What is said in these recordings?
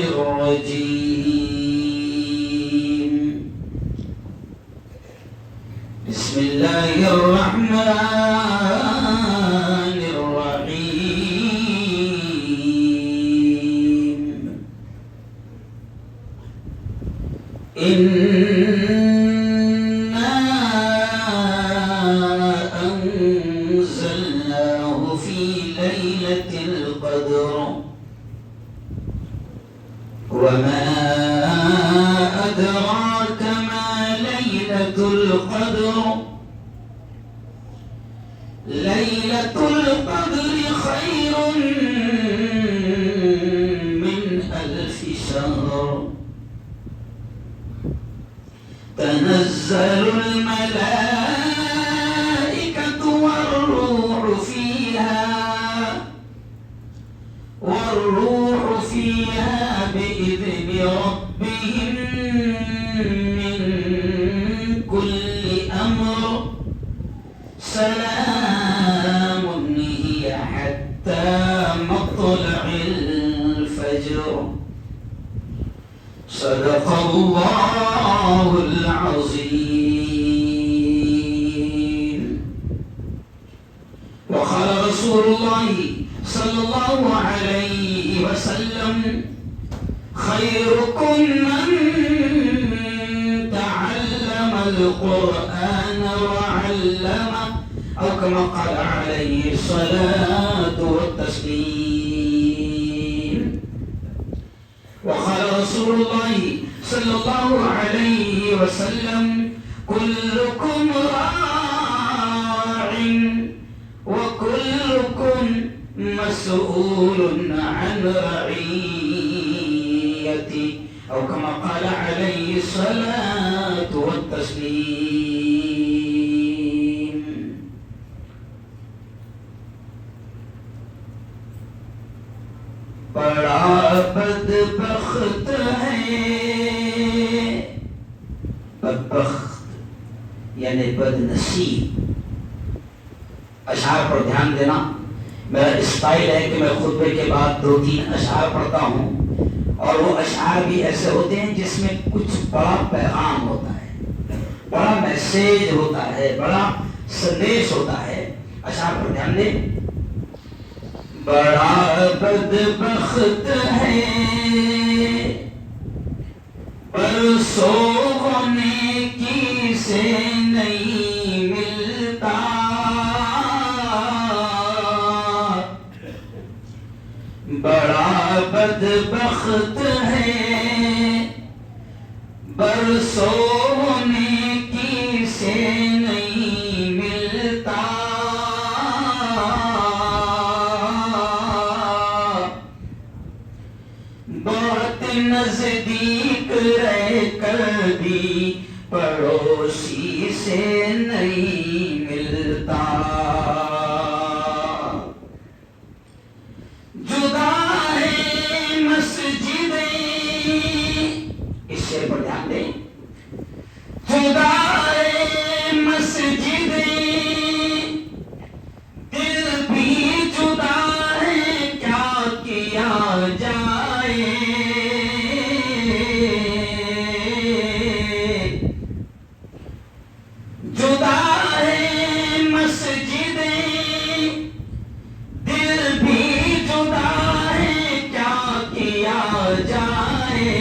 الرجيم بسم الله الرحمن الرحيم إنا أنزلناه في ليلة القدر وما أدراك ما ليلة القدر ليلة القدر خير من 1000 شهر تنزل الملائكة والروح فيها بإذن ربهم من كل أمر سلام هي حتى مطلع الفجر صدق الله العظيم. وقال رسول الله صلى الله عليه وسلم خيركم من تعلم القرآن وعلمه أو كما قال عليه الصلاة والتسليم. وقال رسول الله صلى الله عليه وسلم كلكم راع وكلكم مسؤول عن رعيته أو كما قال عليه الصلاة والتسليم. بڑا بدبخت ہے بدبخت یعنی بد نصیب. اشعار پر دھیان دینا. میرا اسٹائل ہے کہ میں خطبے کے بعد 2-3 اشعار پڑھتا ہوں اور وہ اشعار بھی ایسے ہوتے ہیں جس میں کچھ بڑا پیغام ہوتا ہے, بڑا میسیج ہوتا ہے, بڑا سندیش ہوتا ہے. اشعار پر دھیان دیں. بڑا بدبخت ہے پر سونے کی سے نہیں ملتا, بڑا بدبخت ہے پر سونے کی سے نہیں ملتا, بہت نزدیک رہ کر بھی پڑوسی سے نہیں ملتا, جدا ہے مسجدیں, اس شعر پر دھیان دیں, جدا ہے مسجدیں دل بھی جدا ہے کیا کیا جائے, جدا ہے مسجدیں دل بھی جدا ہے کیا کیا جائے,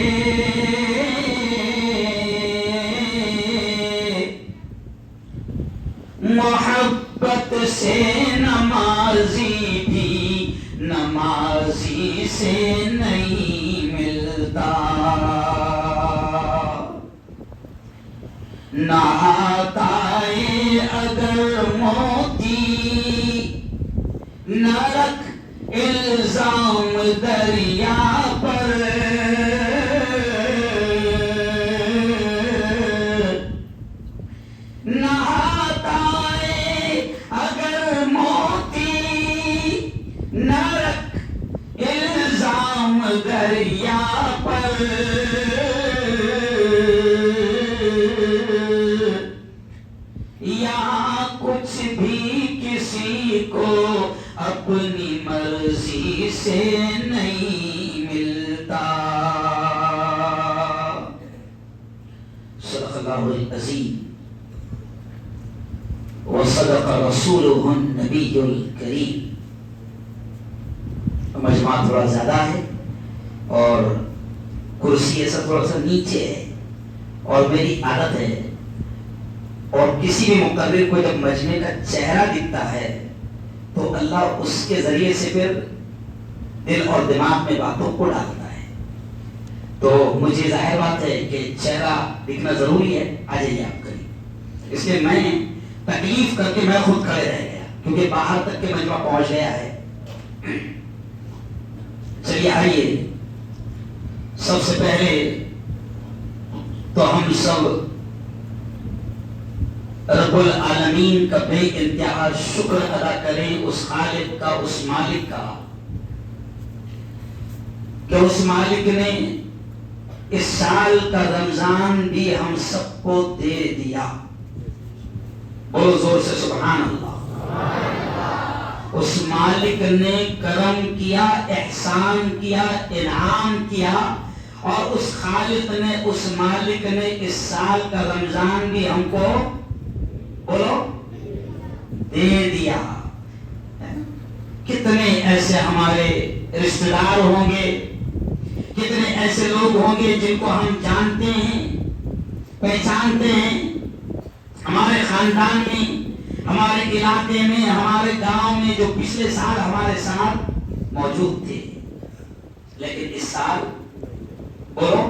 محبت سے نمازی بھی نمازی سے نہیں ملتا, نہاتا ہے اگر موتی نہ رکھ الزام دریا پر, نہاتا ہے اگر موتی نہ رکھ الزام دریا پر, یہاں کچھ بھی کسی کو اپنی مرضی سے نہیں ملتا. اللہ العظیم وصدق رسولہ النبی الکریم۔ مجمع تھوڑا زیادہ ہے اور کرسی ایسا تھوڑا سا نیچے ہے، اور میری عادت ہے، اور کسی بھی مقرر کو جب مجمع کا چہرہ دکھتا ہے تو اللہ اس کے ذریعے سے پھر دل اور دماغ میں باتوں کو ڈالتا ہے، تو مجھے ظاہر بات ہے کہ چہرہ دکھنا ضروری ہے، آ جائیے آپ قریب۔ اس لیے میں تکلیف کر کے میں خود کھڑے رہ گیا کیونکہ باہر تک کے مجمع پہنچ گیا ہے۔ چلیے آئیے، سب سے پہلے تو ہم سب رب العالمین کا بے انتہا شکر ادا کریں، اس خالق کا، اس مالک کا، کہ اس مالک نے اس سال کا رمضان بھی ہم سب کو دے دیا۔ بولو زور سے سبحان اللہ۔ اس مالک نے کرم کیا، احسان کیا، انعام کیا، اور اس خالق نے، اس مالک نے اس سال کا رمضان بھی ہم کو بولو دے دیا۔ کتنے ایسے ہمارے رشتہ دار ہوں گے، کتنے ایسے لوگ ہوں گے جن کو ہم جانتے ہیں، پہچانتے ہیں، ہمارے خاندان میں، ہمارے علاقے میں، ہمارے گاؤں میں، جو پچھلے سال ہمارے ساتھ موجود تھے، لیکن اس سال بولو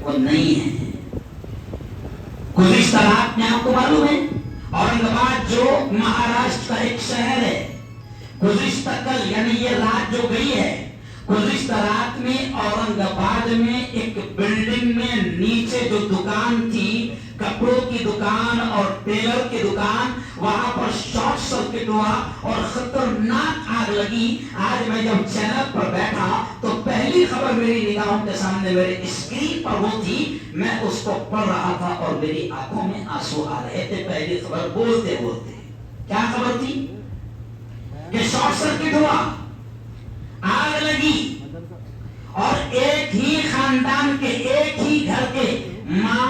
وہ نہیں ہے۔ گزشتہ رات میں آپ کو معلوم ہے اورنگ آباد جو مہاراشٹر کا ایک شہر ہے، گزشتہ کل یعنی یہ رات جو گئی ہے، گزشتہ رات میں اورنگ آباد میں ایک بلڈنگ میں نیچے جو دکان تھی، کپڑوں کی دکان اور ٹیلر کی دکان، وہاں پر شارٹ سرکٹ ہوا اور خطرناک آگ لگی۔ آج میں جب چینل پر بیٹھا تو پہلی خبر میری نگاہوں کے سامنے میرے اسکرین پر وہ تھی، میں اس کو پڑھ رہا تھا اور میری آنکھوں میں آنسو آ رہے تھے۔ پہلی خبر بولتے بولتے کیا خبر تھی کہ شارٹ سرکٹ ہوا، آگ لگی، اور ایک ہی خاندان کے، ایک ہی گھر کے ماں،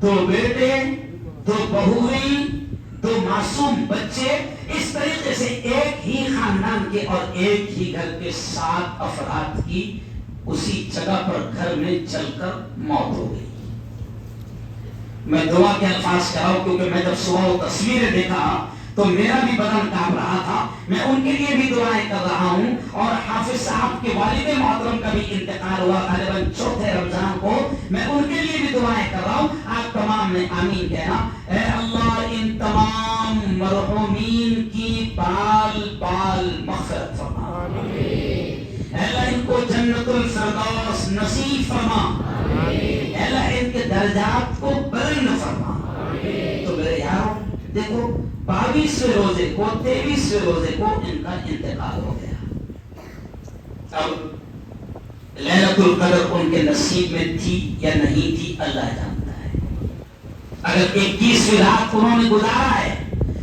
دو بیٹے، دو بہویں، دو معصوم بچے، اس طریقے سے ایک ہی خاندان کے اور ایک ہی گھر کے 7 افراد کی اسی جگہ پر گھر میں جل کر موت ہو گئی۔ میں دعا کے الفاظ کہہ رہا ہوں کیونکہ میں جب صبح وہ تصویریں دیکھا تو میرا بھی بدن کانپ رہا تھا۔ میں ان کے لیے بھی دعائیں کر رہا ہوں، اور حافظ صاحب کے والد محترم کا بھی انتقال ہوا غالباً چوتھے رمضان کو، میں ان کے لیے بھی دعائیں کر رہا ہوں۔ آپ تمام نے آمین کہنا۔ اے اللہ ان تمام مرحومین کی بال بال مغفرت فرما، اے اللہ ان کو جنت الفردوس نصیب فرما، اے اللہ ان کے درجات کو بلند فرما۔ تو میرے یارو دیکھو، 22ویں روزے کو، 23ویں روزے کو ان کا انتقال ہو گیا۔ اب لیلۃ القدر ان کے نصیب میں تھی یا نہیں تھی اللہ جانتا ہے۔ اگر 21ویں رات انہوں نے گزارا ہے،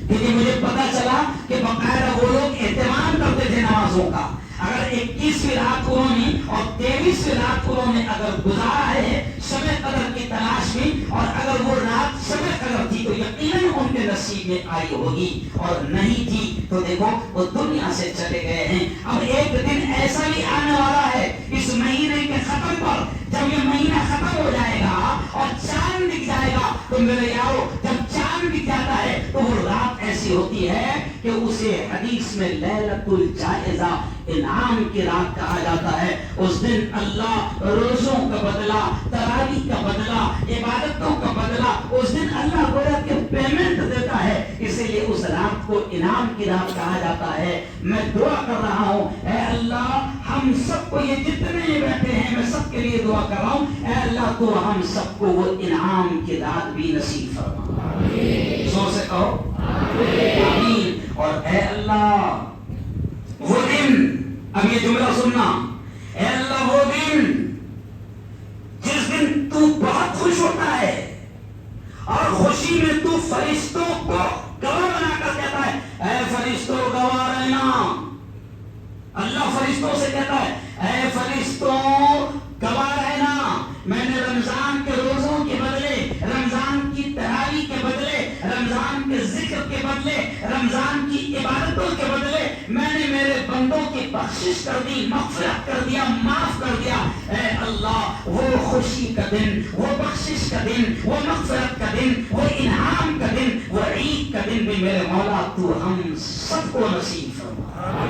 کیونکہ مجھے پتا چلا کہ باقاعدہ وہ لوگ اہتمام کرتے تھے نمازوں کا، اگر 21ویں رات انہوں نے اور 23ویں رات انہوں نے اگر گزارا ہے شب قدر کی تلاش میں، اور اگر وہ رات شب قدر تھی تو یقیناً ان کے نصیب میں آئی ہوگی، اور نہیں تھی تو دیکھو وہ دنیا سے چلے گئے ہیں۔ اب ایک دن ایسا بھی آنے والا ہے اس مہینے کے ختم پر، جب یہ مہینہ ختم ہو جائے گا اور چاند دکھ جائے گا، تو میرے یارو جب چاند دکھ جاتا ہے تو وہ رات ایسی ہوتی ہے کہ اسے حدیث میں لیلۃ الجائزہ، انعام کی رات کہا جاتا ہے۔ اس دن اللہ روزوں کا بدلہ، تراویح کا بدلہ، عبادتوں کا بدلہ، اس دن اللہ گویا کہ پیمنٹ دیتا ہے، اسی لیے اس رات کو انعام کی رات کہا جاتا ہے۔ میں دعا کر رہا ہوں اے اللہ ہم سب کو، یہ جتنے بیٹھے ہیں میں سب کے لیے دعا کر رہا ہوں، اے اللہ تو ہم سب کو وہ انعام کی رات بھی نصیب فرما، زور سے کہو آمین۔ اور اے اللہ وہ دن، اب یہ جملہ سننا، اے اللہ وہ دن جس دن تو بہت خوش ہوتا ہے اور خوشی میں تو فرشتوں کو گواہ بنا کر کہتا ہے اے فرشتوں گواہ رہنا۔ اللہ فرشتوں سے کہتا ہے اے فرشتوں گواہ رہنا، میں نے رمضان کے روزوں کے بدلے، بخشش کر دی، مغفرت کر دیا، معاف کر دیا. اے اللہ وہ خوشی کا دن، وہ بخشش کا دن، وہ مغفرت کا دن، وہ انعام کا دن، وہ عید کا دن بھی میرے مولا تو ہم سب کو نصیب فرما.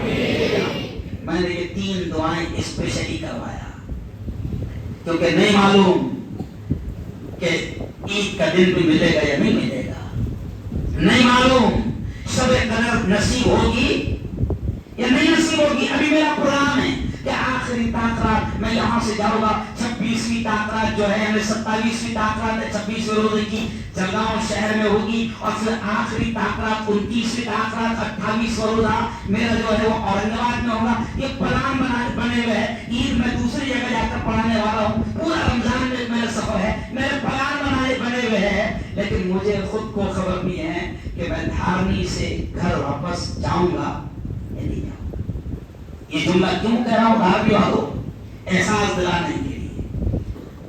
میں نے یہ 3 دعائیں اسپیشلی کروایا کیونکہ نہیں معلوم کہ عید کا دن بھی ملے گا یا نہیں ملے گا، نہیں معلوم شب قدر نصیب ہوگی یا نہیں نصیب ہوگی. ابھی میرا پروگرام ہے کہ آخری تاخرات میں یہاں سے جاؤں گا. 26ویں تاخرات جو ہے یعنی 27ویں تاخرات ہے 26ویں روزے کی جلگاؤں شہر میں ہوگی، اور پھر آخری تاخرات 29ویں تاخرات 28واں روزہ میرا جو ہے وہ اورنگ آباد میں ہوگا. یہ پلان بنے ہوئے ہے. عید میں دوسری جگہ جا کر پڑھانے والا ہوں، پورا رمضان میں میرا سفر ہے، میرے پلان بنے ہوئے ہیں. لیکن مجھے خود کو خبر بھی ہے کہ میں دھارنی سے گھر واپس جاؤں گا یا نہیں جاؤں. یہ جملہ کیوں کہہ رہا ہوں بھائیو والوں؟ احساس دلانے کے لیے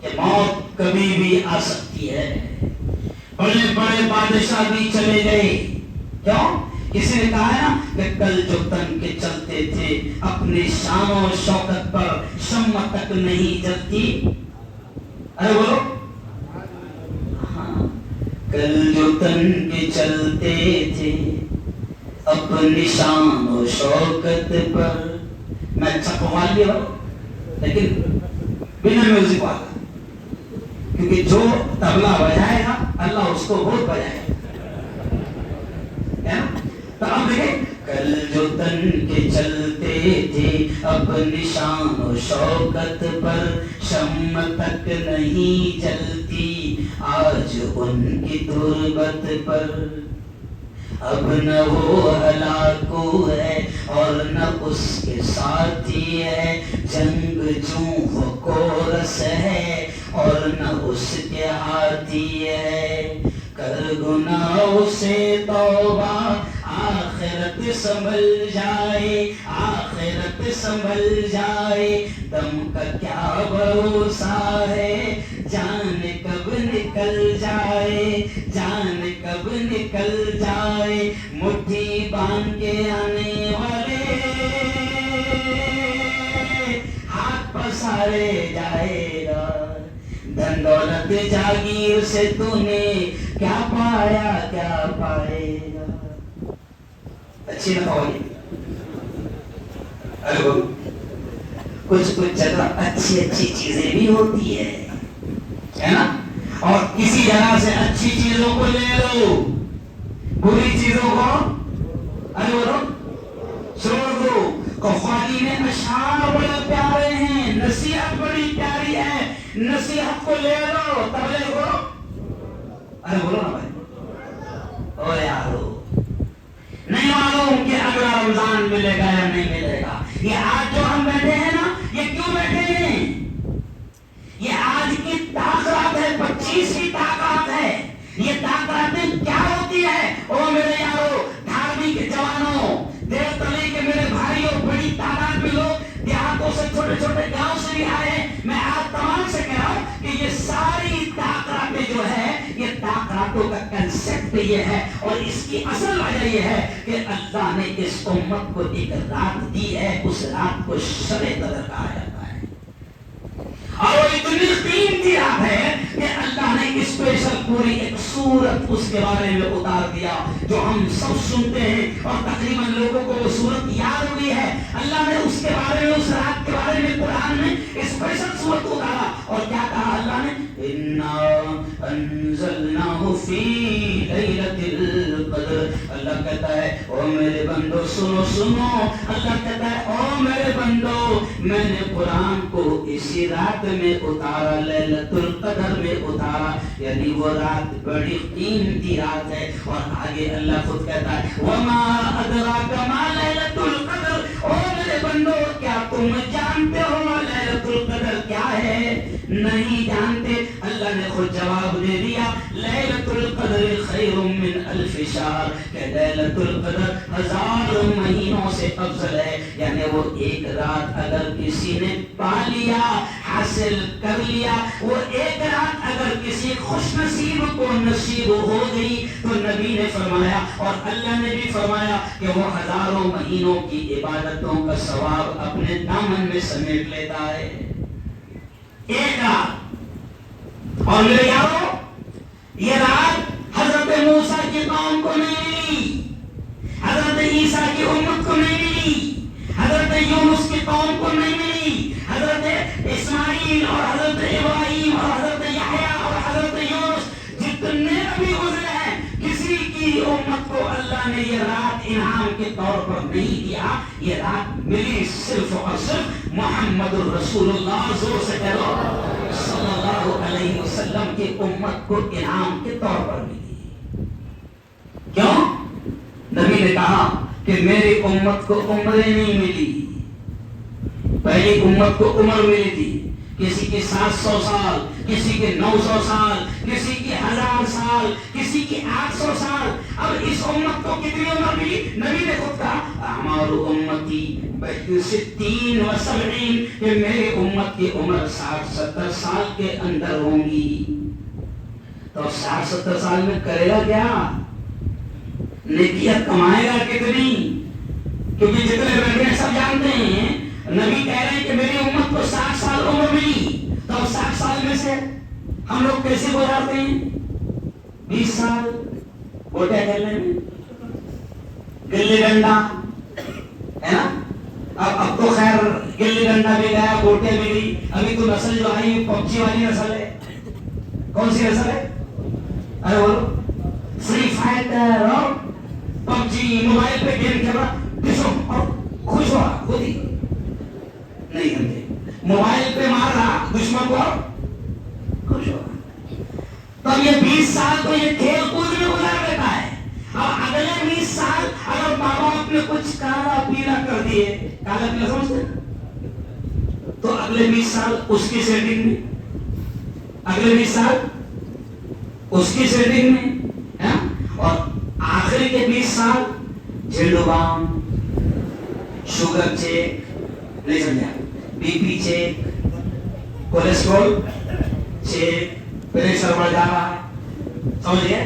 کہ موت کبھی بھی آ سکتی ہے. بڑے بڑے بادشاہ بھی چلے گئے. کیوں؟ کسی نے کہا ہے نا کہ کل جو تن کے چلتے تھے اپنی شان و شوکت پر شمع تک نہیں جلتی. ارے بولو ہاں. کل جو تن کے چلتے تھے اپنی شان و شوکت پر، میں اچھا قوال لیا لیکن بنا میوزک والا، کیونکہ جو تبلا بجائے گا اللہ اس کو بہت بجائے گا. تو اب دیکھیں کل جو تن کے چلتے تھے اپنی شان و شوکت پر شمع تک نہیں جلتی آج ان کی تربت پر. اب نہ وہ ہلاکو ہے اور نہ اس کے ساتھی ہے، جنگ جوں وہ کورس ہے اور نہ اس کے ہاتھی ہے. کر گناہوں سے توبہ آخرت سنبھل جائے، آخرت سنبھل جائے. دم کا کیا بھروسہ ہے جان کب نکل جائے، جان کب نکل جائے. مٹھی باندھ کے آنے والے ہاتھ پسارے جائے گا. دھن دولت جاگیر سے تو نے کیا پایا کیا پائے گا. اچھی نہ ہوگی. کچھ جگہ اچھی چیزیں بھی ہوتی ہے نا، اور کسی جگہ سے اچھی چیزوں کو لے لو، بری چیزوں کو چھوڑ دو. قوالی میں اشعار بڑے پیارے ہیں، نصیحت بڑی پیاری ہے، نصیحت کو لے لو. تبلے کو بولو نا بھائی. او یارو نہیں معلوم کہ اگلا رمضان ملے گا یا نہیں ملے گا. یہ آج جو ہم بیٹھے ہیں نا، یہ کیوں بیٹھے ہیں؟ یہ آج کی تاخرات ہے، 25ویں تاخرات ہے. یہ تاخراتیں کیا ہوتی ہے؟ او میرے یارو، دھارمک جوانوں، دیر تلے کے میرے بھائیوں، بڑی تعداد میں لوگ دیہاتوں سے چھوٹے چھوٹے گاؤں سے بھی آئے ہیں. میں آج تمام سے کہہ رہا ہوں کہ یہ ساری تاخراتیں جو ہے، یہ تاخراتوں کا کنسیپٹ یہ ہے، اور اس کی اصل وجہ یہ ہے کہ اللہ نے اس امت کو ایک رات دی ہے. اس رات کو شب قدر کہا جاتا ہے، اور وہ اتنی قیمتی رات ہے کہ اللہ نے اسپیشل پوری ایک سورت اس کے بارے میں اتار دیا جو ہم سب سنتے ہیں، اور تقریباً لوگوں کو وہ سورت یاد ہوئی ہے. اللہ نے اس کے بارے میں، اس رات کے بارے میں قرآن میں اسپیشل سورت اتارا، اور کیا کہا اللہ نے؟ اِنَّا أَنزَلْنَاهُ فِي لَيْلَةِ الْقَدْرِ. اللہ کہتا ہے او میرے بندو سنو سنو. اللہ کہتا ہے او میرے بندو، میں نے قرآن کو اسی رات میں اتارا، لیلۃ القدر میں اتارا، یعنی وہ رات بڑی قیمتی رات ہے. اور آگے اللہ خود کہتا ہے وما ادراک ما لیلۃ القدر. او میرے بندو کیا تم جانتے ہو لیلۃ القدر کیا ہے؟ نہیں جانتے. اللہ نے خود جواب دے دیا لیلۃ القدر القدر خیر من الف شہر کہ لیلۃ القدر 1000 مہینوں سے افضل ہے. یعنی وہ ایک رات اگر کسی نے پا لیا, حاصل کر لیا, وہ ایک رات اگر کسی خوش نصیب کو نصیب ہو گئی تو نبی نے فرمایا اور اللہ نے بھی فرمایا کہ وہ ہزاروں مہینوں کی عبادتوں کا ثواب اپنے دامن میں سمیٹ لیتا ہے ایک رات. اور میرے یارو, یہ رات حضرت موسیٰ کی قوم کو نہیں ملی, حضرت عیسیٰ کی امت کو نہیں ملی, حضرت یونس کی قوم کو نہیں ملی, حضرت اسماعیل اور حضرت ابراہیم اور حضرت یحییٰ اور حضرت یونس جتنے نبی گزرے ہیں, کسی کی امت کو اللہ نے یہ رات انعام کے طور پر نہیں دیا. یہ رات ملی صرف اور صرف محمد الرسول اللہ زور سے کہو صلی اللہ علیہ وسلم کی امت کو انعام کے طور پر ملی. کیوں؟ نبی نے کہا کہ میری امت کو عمریں نہیں ملی. پہلی امت کو عمر ملی تھی, کسی کی 700 سال, کسی کے 900 سال, کسی کی 1000 سال, کسی کی 800 سال. اب اس امت کو کتنی عمر ملی؟ نبی نے خود کہا اعمار امتی 60 و 70 کہ میری امت کی عمر 60-70 سال کے اندر ہوں گی. تو 60-70 سال میں کرے گا کیا؟ نیکیت کمائے گا کتنی؟ کیونکہ جتنے بیٹھے ہیں سب جانتے ہیں نبی کہہ رہے ہیں کہ میری امت کو 60 سال عمر ملی. تو 60 سال میں سے ہم لوگ کیسے گزارتے ہیں؟ 20 سال گوٹے کھیلنے میں, گلی ڈنڈا ہے نا. اب تو خیر گلی ڈنڈا بھی گیا, گوٹے بھی گئی. ابھی تو نسل جو آئی پب جی والی نسل ہے. کون سی نسل ہے؟ ارے بولو, فری فائٹر اور پب جی موبائل پہ گیم کھیلا اور خوش ہوا خود ہی نہیں کرتے. موبائل پہ مار رہا دشمن کو خوش ہوا. تب یہ 20 سال تو یہ کھیل کود میں گزار دیتا ہے. اب اگلے 20 سال اگر ماں باپ نے کچھ کالا پیلا کر دیے, کالا پیلا سمجھتے, تو اگلے 20 سال اس کی سیٹنگ میں, اگلے 20 سال اس کی سیٹنگ میں, اور آخری کے 20 سال جھنڈو بام, شوگر چیک, نہیں سمجھا, B P check, cholesterol check, pressure بڑھ جا رہا ہے, سمجھئے,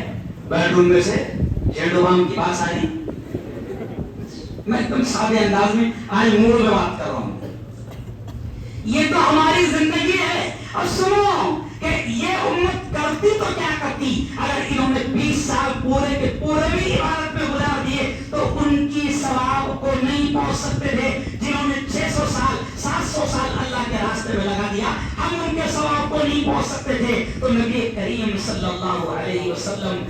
بیڈ روم میں سے جھنڈو بام کی بات آئی. میں ایک دم سادے انداز میں آج موڑ میں بات کر رہا ہوں. یہ تو ہماری زندگی ہے. اور سنو کہ یہ امت کرتی تو کیا کرتی, اگر انہوں نے 20 سال پورے کے پورے بھی عبادت میں گزار دیے تو ان کی ثواب کو نہیں پہنچ سکتے تھے. جنہوں نے 600 سال 700 سال اللہ کے راستے میں لگا دیا, ہم ان کے ثواب کو نہیں پہنچ سکتے تھے. تو نبی کریم صلی اللہ علیہ وسلم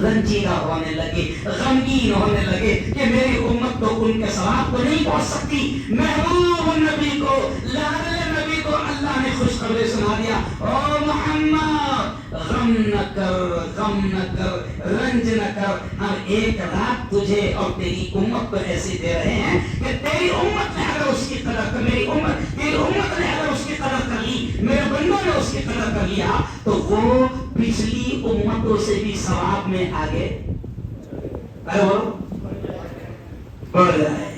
رنجیدہ ہونے لگے, غمگین ہونے لگے کہ میری امت تو ان کے ثواب کو نہیں پہنچ سکتی. محبوب نبی کو, لاڈلے نبی کو اللہ نے خوشخبری سنا دیا, او محمد غم نہ کر, رنج نہ کر. ہم ایک رات تجھے اور تیری امت کو ایسی دے رہے ہیں کہ تیری امت نے اگر اس کی قدر کر, تیری امت نے اگر اس کی قدر کر لی, میرے بندوں نے اس کی قدر کر لیا, تو وہ پچھلی امتوں سے بھی ثواب میں آگے بڑھ جائے.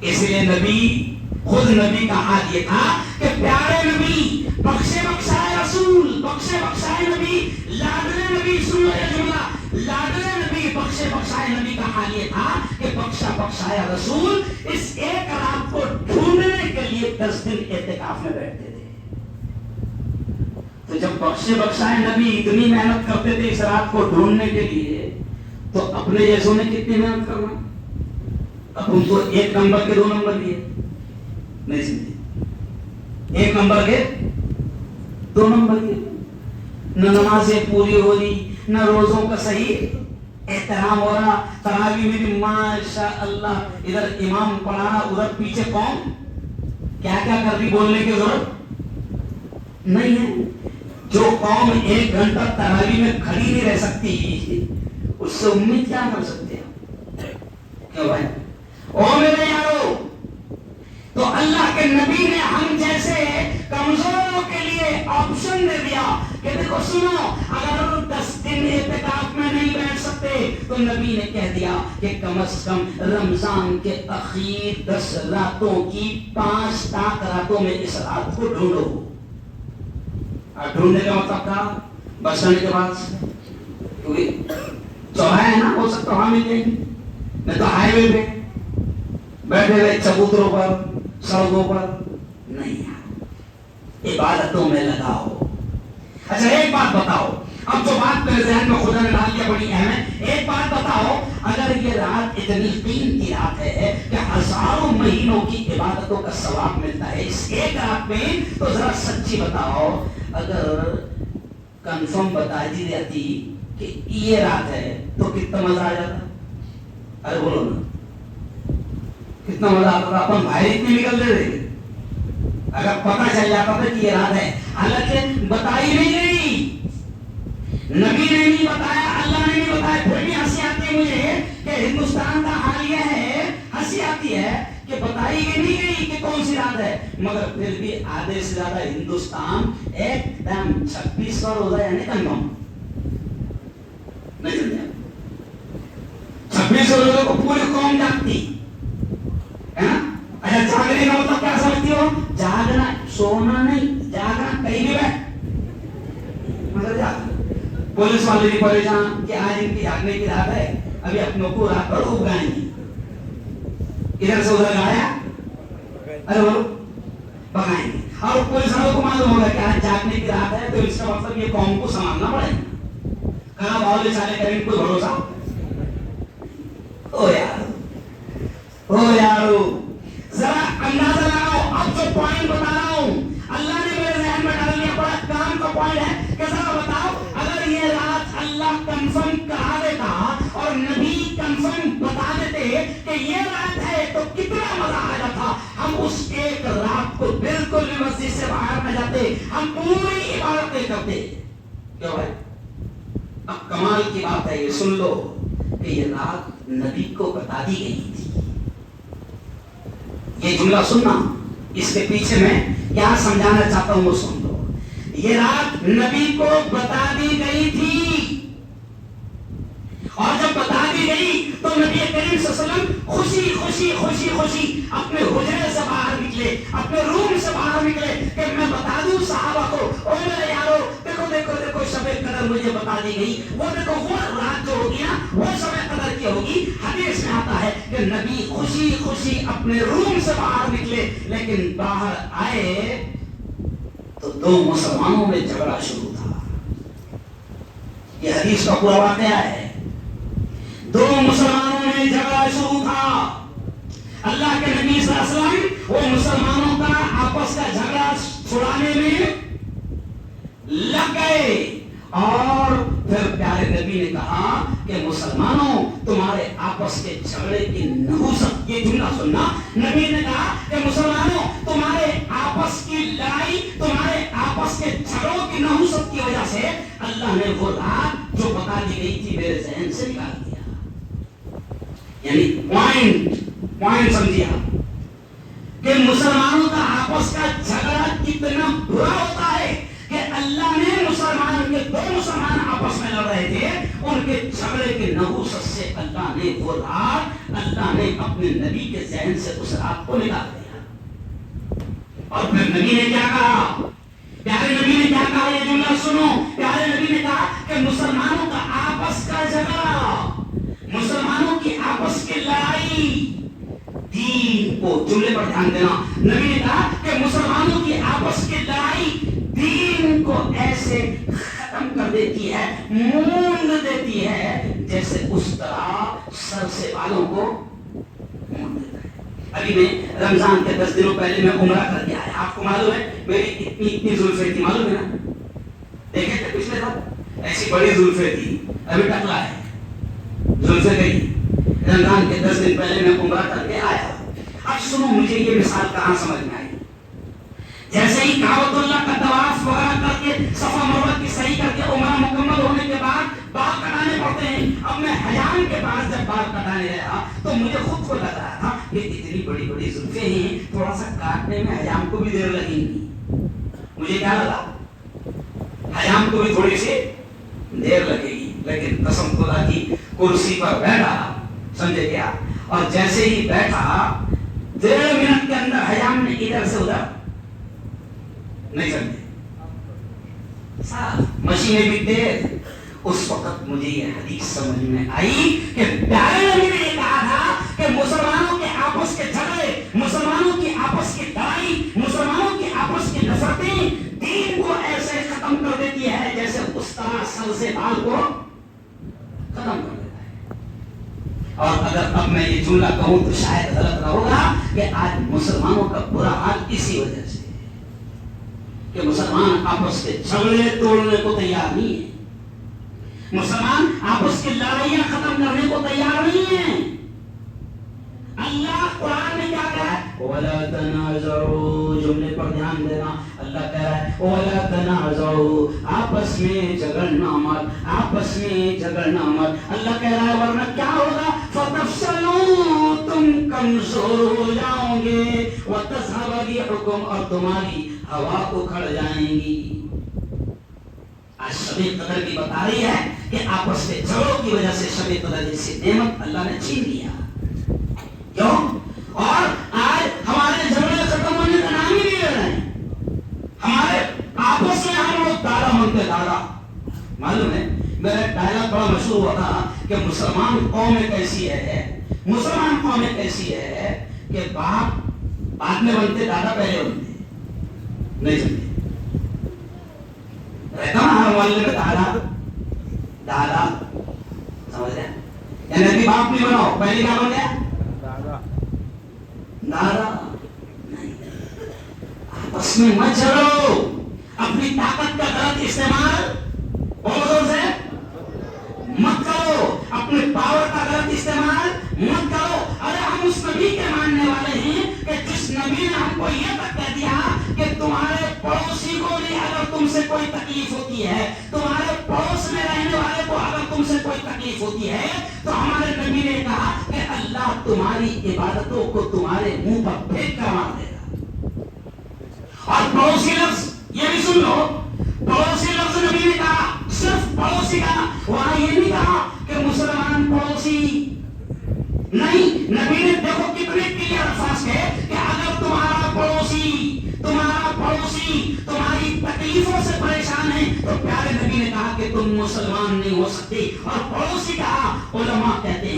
اس لیے نبی خود, نبی کا حال یہ تھا کہ پیارے نبی, بخشے بخشائے رسول, بخشے بخشائے نبی, لاڈلے نبی, سن لو یہ جملہ, لاڈلے نبی, بخشے بخشائے نبی کا حال یہ تھا کہ بخشا بخشایا رسول اس ایک رات کو ڈھونڈنے کے لیے 10 دن اعتکاف میں بیٹھتے تھے. تو جب بخشے بخشائے نبی اتنی محنت کرتے تھے اس رات کو ڈھونڈنے کے لیے, تو اپنے جیسوں نے کتنی محنت کرنا. اب ان کو 1 نمبر کے 2 نمبر دیے, نہیں سمجھے, 1 نمبر کے 2 نمبر کے, نہ نمازیں پوری ہو رہی, نہ روزوں کا صحیح احترام ہو رہا. تراویح میں بھی ماشاء اللہ ادھر امام پڑھا رہا, ادھر پیچھے قوم کیا کیا کر رہی, بولنے کی ضرورت نہیں ہے. جو قوم 1 گھنٹہ تراویح میں کھڑی نہیں رہ سکتی, اس سے امید کیا کر سکتے ہیں؟ کیوں بھائی؟ او میرے یارو, تو اللہ کے نبی نے ہم جیسے کمزوروں کے لیے آپشن دے دیا کہ دیکھو سنو، اگر 10 دن اعتکاف میں نہیں بیٹھ سکتے تو نبی نے کہہ دیا کہ کم از کم رمضان کے اخیر 10 راتوں کی 5 تاک راتوں میں اس رات کو ڈھونڈو. ڈھونڈنے کا مطلب تھا بس اسٹینڈ کے پاس چوراہا ہے نا، ہو سکتا وہاں مل جائے گی، نہیں تو ہائی وے پہ بیٹھے ہوئے چبوتروں پر سڑکوں پر نہیں. عبادتوں میں لگاؤ. اچھا ایک بات بتاؤ، اب جو بات میرے ذہن میں خدا نے ڈال دیا بڑی اہم ہے. ایک بات بتاؤ، اگر یہ رات اتنی قیمتی رات ہے کہ ہزاروں مہینوں کی عبادتوں کا ثواب ملتا ہے اس ایک رات میں، تو ذرا سچی بتاؤ، اگر کنفرم بتا دی جاتی کہ یہ رات ہے تو کتنا مزہ آ جاتا؟ ارے بولو نا، کتنا مزہ آتا تھا. اپن باہر اتنے نکلتے تھے اگر پتہ چل جاتا تھا کہ یہ رات ہے. حالانکہ بتائی نہیں گئی، نبی نے نہیں بتایا، اللہ نے نہیں بتایا. پھر بھی ہنسی آتی ہے مجھے کہ ہندوستان کا حال یہ ہے، ہنسی آتی ہے کہ بتائی نہیں گئی کہ کون سی رات ہے، مگر پھر بھی آدھے سے زیادہ ہندوستان ایک دم 26 روزہ یعنی کنفرم نہیں سمجھا. 26 روزوں کو پوری قوم جاگتی ہے نا. اچھا جاگنے کا مطلب کیا سمجھتی ہو؟ جاگنا سونا نہیں، جاگنا کہیں بھی بیٹھ مگر جاگنا. پولیس والے بھی پریشان کہ آج ان کی جاگنے کی رات ہے، ابھی اپنوں کو رات پر خوب گائیں گے. ادھر سے ادھر گایا، ارے بولو بگائیں گے. اور پولیس والوں کو معلوم ہوگا کہ آج جاگنے کی رات ہے، تو اس کا مطلب یہ قوم کو سنبھالنا پڑے گا. کہاں باؤ چالے کریں کوئی بھروسہ. او یارو ذرا اندازہ لگاؤ. اب جو پوائنٹ بتا رہا ہوں اللہ نے میرے ذہن میں ڈال دیا، بڑا کام کا پوائنٹ ہے کہ ذرا بتاؤ، اگر یہ رات اللہ کنفرم کرا دیتا اور نبی کنفرم بتا دیتے کہ یہ رات ہے تو کتنا مزہ آ جاتا. ہم اس ایک رات کو بالکل بھی مسجد سے باہر نہ جاتے، ہم پوری عبادتیں کرتے. کیوں بھائی؟ اب کمال کی بات ہے، یہ سن لو کہ یہ رات نبی کو بتا دی گئی تھی. یہ جملہ سننا، اس کے پیچھے میں کیا سمجھانا چاہتا ہوں وہ سن لو. یہ رات نبی کو بتا دی گئی تھی، اور جب بتا دی گئی تو نبی کریم صلی اللہ علیہ وسلم خوشی خوشی خوشی خوشی اپنے حجرے سے باہر نکلے، اپنے روم سے باہر نکلے کہ میں بتا دوں صحابہ کو، او میرے یارو دیکھو دیکھو دیکھو شب قدر مجھے بتا دی گئی. وہ دیکھو وہ رات جو ہوگی نا وہ شب قدر کی ہوگی. حدیث میں آتا ہے کہ نبی خوشی خوشی اپنے روم سے باہر نکلے، لیکن باہر آئے تو 2 مسلمانوں میں جھگڑا شروع تھا. یہ حدیث کا پورا واقعہ ہے. 2 مسلمانوں میں جھگڑا شروع تھا. اللہ کے نبی صلی اللہ علیہ وسلم وہ مسلمانوں کا آپس کا جھگڑا چھڑانے میں لگ گئے، اور پھر پیارے نبی نے کہا کہ مسلمانوں تمہارے آپس کے جھگڑے کی نحوست، یہ جملہ سننا، نبی نے کہا کہ مسلمانوں تمہارے آپس کی لڑائی، تمہارے آپس کے جھگڑوں کی نحوست کی وجہ سے اللہ نے وہ رات جو بتا دی گئی تھی میرے ذہن سے نکال دیا. یعنی پوائنٹ سمجھیا کہ مسلمانوں کا آپس کا جھگڑا کتنا برا ہوتا ہے کہ اللہ نے مسلمان کے 2 مسلمان آپس میں لڑ رہے تھے، ان کے جھگڑے کے نحوست سے اللہ نے وہ رات، اللہ نے اپنے نبی کے ذہن سے اس رات کو نکال دیا. اور پھر نبی نے کیا کہا؟ پیارے نبی نے کیا کہا؟ یہ جملہ سنو. پیارے نبی نے کہا کہ مسلمانوں کا آپس کا جھگڑا، مسلمانوں کی آپس کی لڑائی دین کو، جملے پر دھیان دینا، نبی نے کہا کہ مسلمانوں کی آپس کی لڑائی دین کو ایسے ختم کر دیتی ہے، مونڈ دیتی ہے، جیسے اس طرح سر سے بالوں کو مونڈ دیتا ہے. ابھی میں رمضان کے 10 دنوں پہلے میں عمرہ کر کے آیا. آپ کو معلوم ہے میری اتنی زلفیں تھی، معلوم ہے نا؟ دیکھیں کہ پچھلے سال ایسی بڑی زلفیں تھی، ابھی ٹکلا ہے زلفیں گئی. رمضان کے 10 دن پہلے میں عمرہ کر کے آیا. اب سنو مجھے یہ مثال کہاں سمجھ میں آئی. جیسے ہی کعبۃ اللہ کا طواف وغیرہ کر کے صفا مروہ کی صحیح کر کے عمرہ مکمل ہونے کے بعد بال کٹانے پڑتے ہیں. اب میں حجام کے پاس جب بال کٹانے گیا تو مجھے خود کو لگ رہا تھا کہ اتنی بڑی بڑی زلفیں ہیں، تھوڑا سا کاٹنے میں حجام کو بھی دیر لگے گی. مجھے کیا لگا؟ حیام کو بھی تھوڑی سی دیر لگے گی، لیکن قسم خدا کی کرسی پر بیٹھا، سمجھے کیا، اور جیسے ہی بیٹھا 1.5 منٹ کے اندر حیام نے ادھر سے ادھر نہیں سمجھے، مشینیں بھی تیز۔ اس وقت مجھے یہ حدیث سمجھ میں آئی کہ پیارے نبی نے کہا تھا کہ مسلمانوں کے آپس کے جھگڑے، مسلمانوں کی آپس کی لڑائی، مسلمانوں کی آپس کی نفرتیں دین کو ایسے ختم کر دیتی ہے جیسے اس طرح سر سے بال کو ختم کر دیتا ہے۔ اور اگر اب میں یہ جملہ کہوں تو شاید غلط نہ ہوگا کہ آج مسلمانوں کا برا حال اسی وجہ سے کہ مسلمان آپس کے جھگڑے توڑنے کو تیار نہیں ہے، مسلمان آپس کی لڑائیاں ختم کرنے کو تیار نہیں ہیں۔ اللہ قرآن میں کیا کہہ رہا ہے؟ وَلَا تَنَازَعُوا، جملے پر دھیان دینا، اللہ کہہ رہا ہے وَلَا تَنَازَعُوا، آپس میں جھگڑنا مت، آپس میں جھگڑنا مت۔ اللہ کہہ رہا ہے ورنہ کیا ہوگا؟ فَتَفْشَلُوا، تم کمزور ہو جاؤ گے، وَتَذْهَبَ رِيحُكُمْ، اور تمہاری ہوا اکھڑ جائیں گی۔ آج شب قدر بھی بتا رہی ہے کہ آپس میں جھگڑوں کی وجہ سے شب قدر جیسی نعمت اللہ نے چھین لیا، کیوں؟ اور آج ہمارے جھگڑے ختم ہونے کا نام ہی نہیں لے رہے ہیں، ہمارے آپس میں ہم لوگ دادا مانگتے دادا۔ معلوم ہے میرا ڈائلاگ بڑا مشہور ہوا تھا کہ مسلمان قوم ایک ایسی ہے، مسلمان قوم ایک ایسی ہے کہ باپ بعد میں بنتے، دادا پہلے بنتے، نہیں سمجھے؟ رہتا نا ہر محلے میں دادا دادا، سمجھ رہے ہیں؟ یعنی ابھی باپ نہیں بناؤ، پہلے کیا بن گیا؟ دادا۔ آپس میں مت جھگڑو، اپنی طاقت کا غلط استعمال بہت سے مت کرو، اپنے پاور کا غلط استعمال مت کرو۔ ارے ہم اس نبی کے ماننے والے ہیں کہ جس نبی نے ہم کو یہ تک کہہ دیا کہ تمہارے پڑوسی کو بھی اگر تم سے کوئی تکلیف ہوتی ہے، تمہارے پڑوس میں رہنے والے کو اگر تم سے کوئی تکلیف ہوتی ہے، تو ہمارے نبی نے کہا کہ اللہ تمہاری عبادتوں کو تمہارے منہ پر پھینک کر مار دے گا۔ اور پڑوسی لفظ یہ بھی سن لو، پڑوسی لفظ نبی نے کہا صرف پڑوسی کا، وہاں یہ نہیں کہا کہ مسلمان پڑوسی، نہیں، نبی نے دیکھو کتنے کلیئر الفاظ کہے کہ اگر تمہارا پڑوسی تمہاری تکلیفوں سے پریشان ہے تو پیارے نبی نے کہا کہ تم مسلمان نہیں ہو سکتے۔ اور پڑوسی کہا، علماء کہتے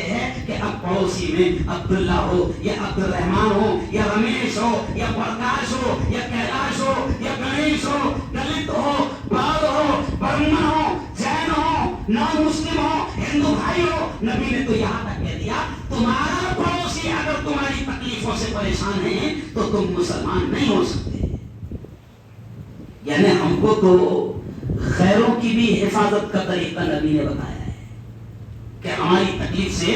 ہیں کہ اب پڑوسی میں عبداللہ ہو یا عبد الرحمان ہو یا رمیش ہو یا پرکاش ہو یا کیلاش ہو یا گنیش ہو، دلت ہو، باغ ہو، برمن ہو، جین ہو، نان مسلم ہو، ہندو بھائی ہو، نبی نے تو یہاں تک کہہ دیا تمہارا پڑوسی اگر تمہاری تکلیفوں سے پریشان ہے تو تم مسلمان نہیں ہو سکتے۔ یعنی ہم کو تو خیروں کی بھی حفاظت کا طریقہ نبی نے بتایا ہے کہ ہماری تکلیف سے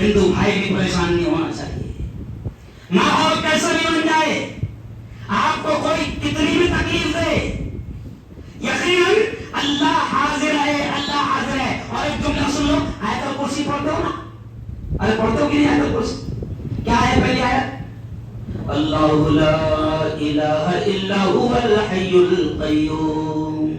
ہندو بھائی بھی پریشان نہیں ہونا چاہیے۔ ماحول کیسا بھی بن جائے، آپ کو کوئی کتنی بھی تکلیف دے، یقیناً اللہ حاضر ہے، اللہ حاضر ہے۔ اور ایک جملہ سن لو، آیت الکرسی پڑھتے ہو نا؟ ارے پڑھتے ہو کہ نہیں آیت الکرسی؟ کیا ہے پہلی آیت؟ اللہ لا الہ الا هو الحی القیوم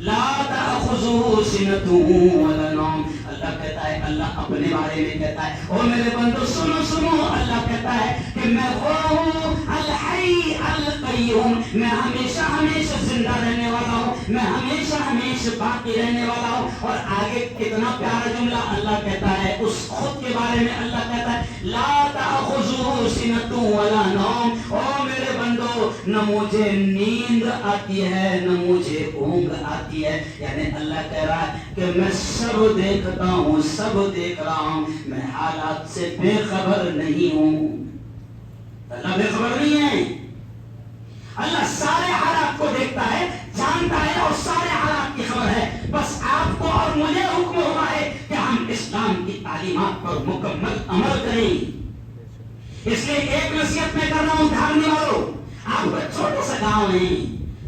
لا تأخذه سنۃ ولا نوم۔ اللہ کہتا ہے، اللہ اپنے بارے میں کہتا ہے، او میرے بندو سنو سنو، اللہ کہتا ہے کہ میں وہ ہوں الحی القیوم، میں ہمیشہ ہمیشہ زندہ رہنے والا ہوں، میں ہمیشہ ہمیشہ باقی رہنے والا ہوں۔ اور آگے کتنا پیارا جملہ اللہ کہتا ہے اس خود کے بارے میں، اللہ کہتا ہے لا تأخذه سنۃ ولا نوم، او میرے بندو نہ مجھے نیند آتی ہے نہ مجھے اونگ آتی ہے۔ یعنی اللہ کہہ رہا ہے کہ میں سب دیکھتا ہوں، سب دیکھ رہا ہوں، میں حالات سے بے خبر نہیں ہوں۔ اللہ بے خبر نہیں ہے، اللہ سارے حالات کو دیکھتا ہے، جانتا ہے اور سارے حالات کی خبر ہے۔ بس آپ کو اور مجھے حکم ہوا ہے کہ ہم اسلام کی تعلیمات پر مکمل عمل کریں۔ اس لیے ایک نصیحت میں کر رہا ہوں دھارنے والوں، آپ کا چھوٹا سا گاؤں ہے،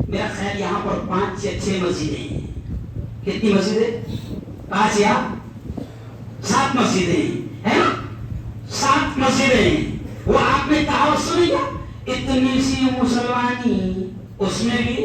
میرا خیال یہاں پر 5 یا 6 مسجدیں ہیں۔ کتنی مسجدیں؟ 5 یا 7 مسجدیں ہیں نا؟ 7 مسجدیں ہیں۔ وہ آپ نے کہاوت سنی کیا؟ اتنی سی مسلمانی، اس میں بھی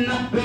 90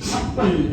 56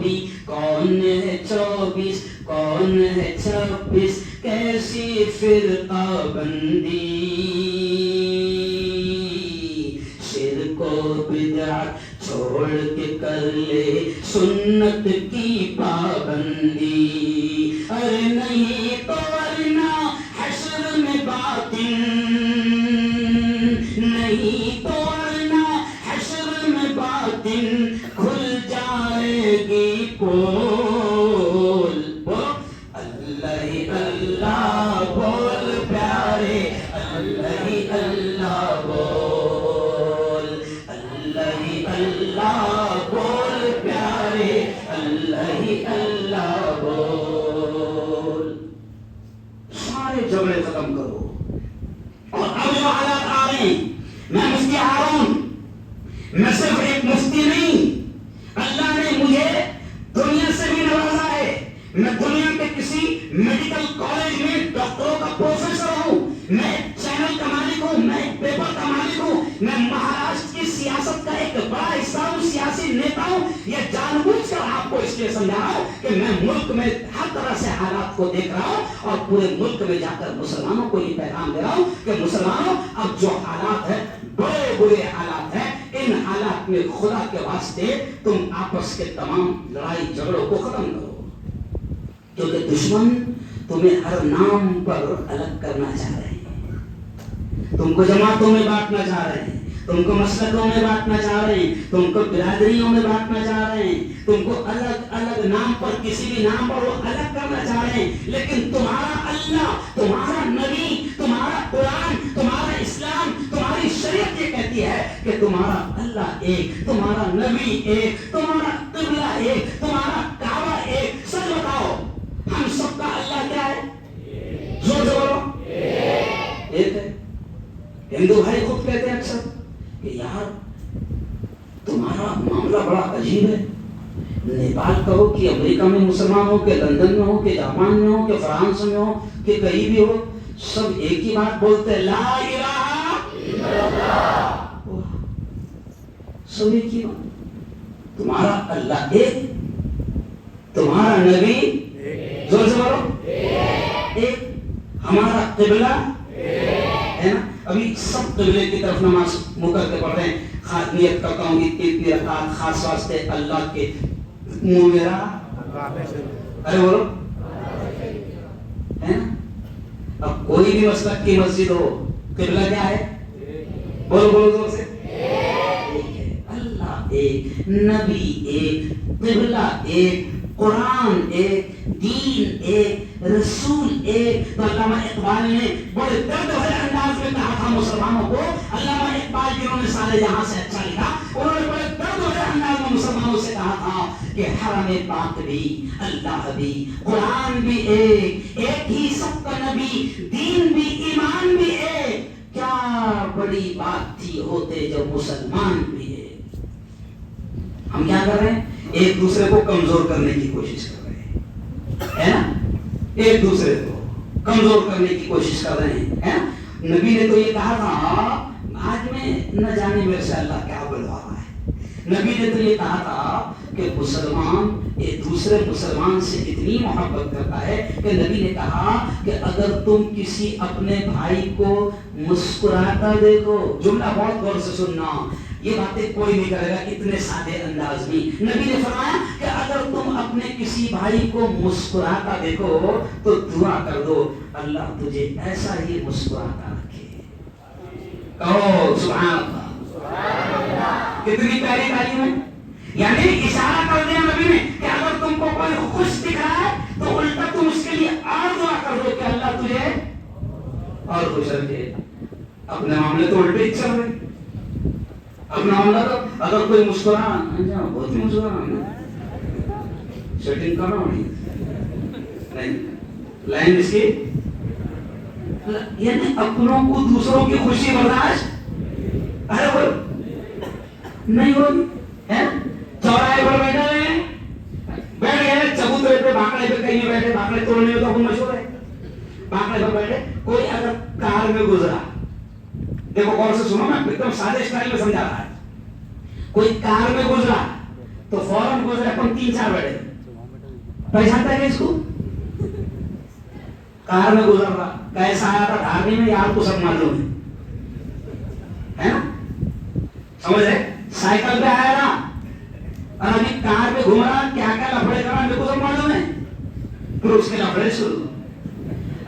بھی کون ہے 24 کون ہے 26 کیسی فرقہ بندی شرک و بدعت چھوڑ کے کر لے سنت کی پابندی ارے نہیں تو ورنہ حشر میں باطن نہیں تو ورنہ حشر میں باطن کھل جائے گی پول اللہ ہی اللہ بول پیارے اللہ ہی اللہ بول اللہ ہی اللہ بول پیارے اللہ ہی اللہ بول سارے جھگڑے ختم کرو اور اب جو حالات آ رہے ہیں میں مفتی ہارون میں صرف ایک مفتی نہیں اللہ نے مجھے دنیا سے بھی نوازا ہے میں دنیا کے کسی میڈیکل کالج میں ڈاکٹروں کا پروفیسر ہوں میں ایک چینل کا مالک ہوں میں ایک پیپر کا مالک ہوں میں مہاراشٹر کی سیاست کا ایک بڑا حصہ ہوں سیاسی نیتا ہوں یہ جان بوجھ کر آپ کو اس لیے سمجھا رہا ہوں کہ میں ملک میں ہر طرح سے حالات کو دیکھ رہا ہوں اور پورے ملک میں جا کر مسلمانوں کو یہ پیغام دے رہا ہوں کہ مسلمانوں اب جو حالات ہیں بڑے برے حالات ہیں ان حالات میں خدا کے واسطے تم آپس کے تمام لڑائی جھگڑوں کو ختم کرو کیونکہ دشمن تمہیں ہر نام پر الگ کرنا چاہ رہے ہیں تم کو جماعتوں میں بانٹنا چاہ رہے ہیں تم کو مسلکوں میں بانٹنا چاہ رہے ہیں تم کو برادریوں میں بانٹنا چاہ رہے ہیں تم کو الگ الگ نام پر کسی بھی نام پر وہ الگ کرنا چاہ رہے ہیں لیکن تمہارا اللہ تمہارا نبی تمہارا قرآن تمہارا اسلام تمہاری شریعت یہ کہتی ہے کہ تمہارا اللہ ایک تمہارا نبی ایک تمہارا قبلہ ایک تمہارا کعبہ ایک سچ بتاؤ ہم سب کا اللہ کیا ہے زور سے بولو ایک ہے ہندو بھائی خود کہتے ہیں اکثر کہ یار تمہارا معاملہ بڑا عجیب ہے نیپال کا ہو کہ امریکہ میں مسلمان ہو کہ لندن میں ہو کہ جاپان میں ہو کہ فرانس میں ہو کہ کہیں بھی ہو سب ایک ہی بات بولتے ہیں لا الہ الا اللہ سب ایک ہی بات تمہارا اللہ ایک تمہارا نبی زور سے بولو ایک ہمارا قبلہ ہے نا ابھی سب قبلے کی طرف نماز منہ کر کے پڑھ رہے ہیں خاص نیت کرتا ہوں اتنی رکعت خاص واسطے اللہ کے منہ میرا ارے بولو ہے نا اب کوئی بھی مسلک کی مسجد ہو قبلہ کیا ہے بولو بولو زور سے ایک ہے اللہ ایک نبی ایک قبلہ ایک قرآن ایک دین ایک رسول ایک تو علامہ اقبال نے بڑے درد بھرے انداز میں کہا تھا مسلمانوں کو علامہ اقبال جنہوں نے سارے جہاں سے اچھا لکھا انہوں نے بڑے درد بھرے انداز میں مسلمانوں سے کہا تھا کہ حرم پاک بھی اللہ بھی قرآن بھی ایک ہی سب کا نبی دین بھی ایمان بھی ایک کیا بڑی بات تھی ہوتے جو مسلمان بھی ایک ہم کیا کر رہے ہیں ایک دوسرے کو کمزور کرنے کی کوشش کر رہے ہیں نا ایک دوسرے کو کمزور کرنے کی کوشش کر رہے ہیں نبی نے تو یہ کہا تھا آج میں نہ جانے میرے سے اللہ کیا بلوا رہا ہے نبی نے تو یہ کہا تھا کہ مسلمان ایک دوسرے مسلمان سے اتنی محبت کرتا ہے کہ نبی نے کہا کہ اگر تم کسی اپنے بھائی کو مسکراتا دیکھو جملہ بہت غور سے سننا یہ باتیں کوئی نہیں کرے گا اتنے سادے انداز میں نبی نے فرمایا کہ اگر تم اپنے کسی بھائی کو مسکراتا دیکھو تو دعا کر دو اللہ تجھے ایسا ہی مسکراتا رکھے کہو سبحان اللہ کتنی پیاری تعلیم ہے یعنی اشارہ کر دیا نبی نے کہ اگر تم کو کوئی خوش دکھ رہا ہے تو الٹا تم اس کے لیے اور دعا کر دو کہ اللہ تجھے اور خوش رکھے اپنے معاملے تو الٹے چل رہے اپنا معاملہ تو اگر کوئی مسکرا بہت ہی مسکرا سیٹنگ کرنا نہیں لائن اس کی یعنی اپنوں کو دوسروں کی خوشی برداشت ارے وہ نہیں ہوگی چوراہے پر بیٹھے ہیں بیٹھ گئے چبوترے پہ بھاکڑے پہ کہیں بیٹھے بھاکڑے توڑنے میں تو ہم مشہور ہے بھاکڑے پر بیٹھے کوئی اگر کار میں گزرا دیکھو غور سے سنو میں ایک دم سادے اسٹائل میں سمجھا رہا ہے کوئی کار میں گزرا تو فوراً گزرے اپن 3-4 بیٹھے پہچانتا ہے اس کو؟ کار میں گزر رہا کیسا آیا تھا ڈھارنے میں آپ کو سب معلوم ہے نا؟ سمجھ رہے؟ سائیکل پہ آیا نا اور ابھی کار پہ گھوم رہا کیا کیا لفڑے کر رہا میرے کو سب معلوم ہے. پھر اس کے لفڑے شروع.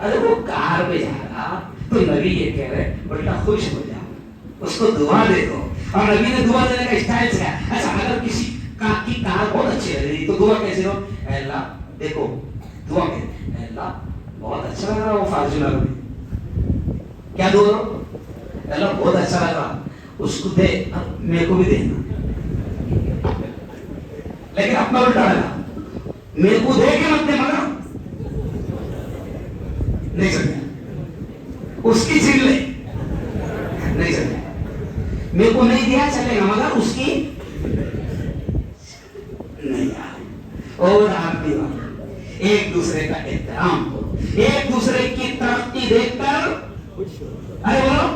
ارے وہ کار پہ جا رہا تو نبی یہ کہہ رہے بیٹا خوش ہو جاؤ اس کو دعا دے دو. اور نبی نے دعا دینے کا اسٹائل سے اچھا اگر کسی کی کار بہت اچھی لگ رہی تو دعا کیسے ہو؟ اے اللہ دیکھو دعا کہ اے اللہ بہت اچھا لگ رہا وہ فارچونر میں. کیا دعا ہو؟ اے اللہ بہت اچھا لگ رہا اس کو دے میرے کو بھی دینا. لیکن اپنا الٹا لگا میرے کو دے کے مت دے مگر نہیں سکتا اس کی چھین لے نہیں سکتا. میرے کو نہیں دیا چلے گا مگر اس کی نہیں یار. اور آپ بھی ایک دوسرے کا احترام کرو ایک دوسرے کی ترقی دیکھ کر ارے بولو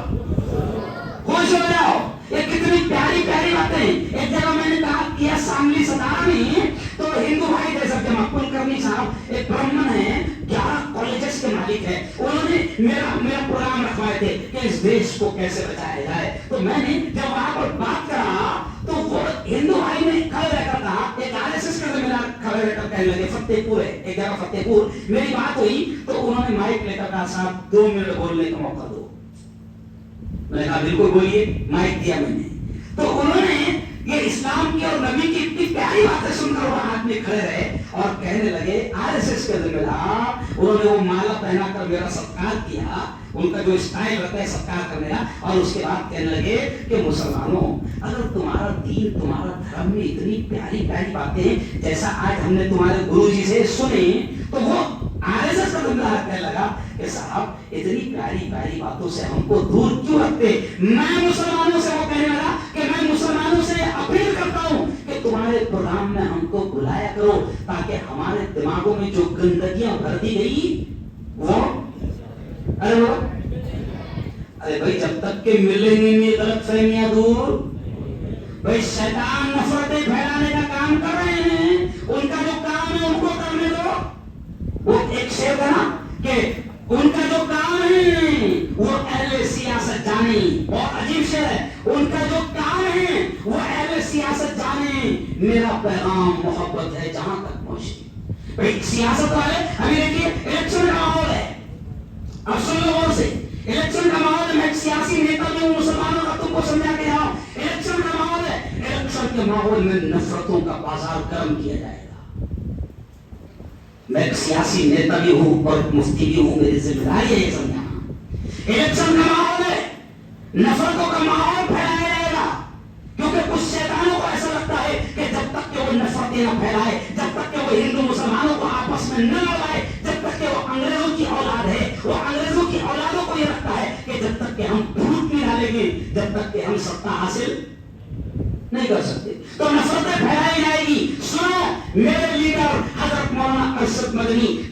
خوش ہو جاؤ. یہ کتنی پیاری پیاری باتیں. ایک جگہ میں نے کہا کیا ساملی ستارہ میں تو ہندو بھائی جیسا کہ مقبول کرنی صاحب ایک برہمن ہے 11 کالجز کے مالک ہے. انہوں نے میرا پروگرام رکھوائے تھے کہ اس دیش کو کیسے بچایا جائے. تو میں نے جب وہاں پر بات کرا تو وہ ہندو بھائی نے کھڑے رہ کر کہا ایک RSS کا ذمہ کھڑے رہ کر کہنے لگے فتح پور ہے ایک جگہ فتح پور. میری بات ہوئی تو انہوں نے مائک لے کر کہا صاحب 2 منٹ بولنے کا موقع دو. میں نے کہا بالکل بولیے. مائک دیا میں نے تو انہوں نے یہ اسلام کی اور نبی کی اتنی پیاری باتیں سن کر وہ ہاتھ میں کھڑے رہے اور کہنے لگے RSS کے ذمہ دار. انہوں نے وہ مالا پہنا کر میرا ستکار کیا ان کا جو اسٹائل رہتا ہے ستکار کرنے کا. اور اس کے بعد کہنے لگے کہ مسلمانوں اگر تمہارا دین تمہارا دھرم میں اتنی پیاری پیاری باتیں جیسا آج ہم نے تمہارے گرو جی سے سنی تو وہ RSS کا ذمہ دار کہنے لگا کہ صاحب اتنی پیاری پیاری باتوں سے ہم کو دور کیوں رکھتے. میں مسلمانوں سے وہ کہنے لگا کہ میں مسلمانوں سے اپیل کرتا ہوں کہ تمہارے پروگرام میں ہم کو بلایا کرو تاکہ ہمارے دماغوں میں جو گندگیاں بھر دی گئی وہ ارے بھائی جب تک کہ ملیں گے نہیں غلط فہمیاں دور. بھائی شیطان نفرتیں پھیلانے کا کام کر رہے ہیں ان کا جو کام ہے ان کو کرنے دو. وہ ایک شعر ہے نا کہ ان کا جو کام ہے وہ اہل سیاست جانے. بہت عجیب شعر ہے. ان کا جو کام ہے وہ اہل سیاست جانے میرا پیغام محبت ہے جہاں تک پہنچی. بھائی سیاست والے ابھی دیکھیے الیکشن کا ماحول ہے. اب سن لو غور سے الیکشن کا ماحول ہے. میں ایک سیاسی نیتا بھی ہوں مسلمانوں کا تم کو سمجھا کے جاؤ. الیکشن کا ماحول ہے. الیکشن کے ماحول میں نفرتوں کا بازار گرم کیا جائے گا. میں ایک سیاسی نیتا بھی ہوں اور مفتی بھی ہوں. میری ذمہ داری ہے یہ سمجھانا. الیکشن کا ماحول ہے نفرتوں کا ماحول پھیلایا جائے گا کیونکہ کچھ شیطانوں کو ایسا لگتا ہے کہ جب تک کہ وہ نفرتیں نہ پھیلائے جب تک کہ وہ ہندو مسلمانوں کو آپس میں نہ لڑائے جب تک کہ وہ انگریزوں کی اولاد ہے وہ انگریزوں کی اولادوں کو یہ لگتا ہے کہ جب تک کہ ہم پھوٹ نہیں ڈالیں گے جب تک کہ ہم ستا حاصل نہیں کر سکتے تو نفرتیں پھیلائی جائے گی. سنو میرے لیڈر حضرت مولانا ارشد مدنی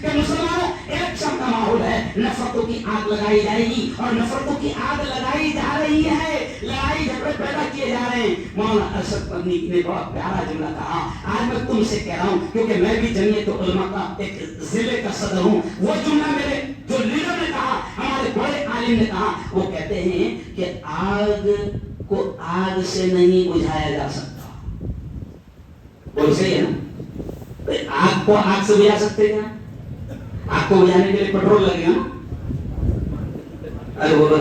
کہ مسلمانوں الیکشن کا ماحول ہے نفرتوں کی آگ لگائی جائے گی اور نفرتوں کی آگ لگائی جا رہی ہے. لڑائی جھگڑے پیدا کیے جا رہے ہیں. مولانا ارشد مدنی نے بہت پیارا جملہ کہا. آج میں تم سے کہہ رہا ہوں کیونکہ میں بھی جمعیت علماء کا ایک ضلع کا صدر ہوں. وہ جملہ میرے جو لیڈر نے کہا ہمارے بڑے عالم نے کہا وہ کہتے ہیں کہ آگ کو آگ سے نہیں بجھایا جا سکتا. بول صحیح ہے نا. آگ کو آگ سے بجھا سکتے کیا؟ آگ کو بجھانے کے لیے پیٹرول لگے گا. ارے بولو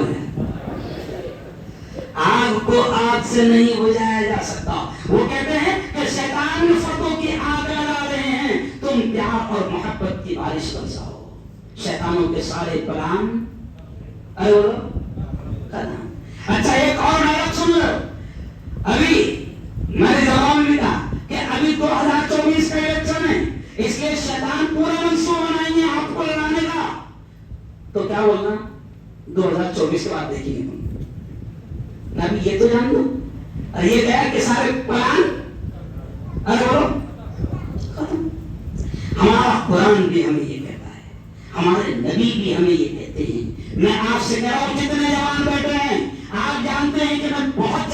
آگ کو آگ سے نہیں بجھایا جا سکتا. وہ کہتے ہیں کہ شیطان نفرتوں کی آگ لگا رہے ہیں تم پیار اور محبت کی بارش برساؤ. شیطانوں کے سارے پلان ارے بولو کرنا. اچھا ایک اور ڈائلگ سن لو. ابھی میں نے جواب میں کہا کہ ابھی 2024 کا الیکشن ہے اس لیے شیطان پورا منصوبہ بنائیں گے آپ کو لڑانے کا. تو کیا بولنا 2024 کے بعد دیکھیں گے. ابھی یہ تو جان دو اور یہ کہا کہ سارے پلان ارے بولو ختم. ہمارا قرآن بھی ہمیں یہ کہتا ہے ہمارے نبی بھی ہمیں یہ کہتے ہیں. میں آپ سے کہہ رہا ہوں جتنے جوان بیٹھے ہیں آپ جانتے ہیں کہ میں بہت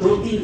2-3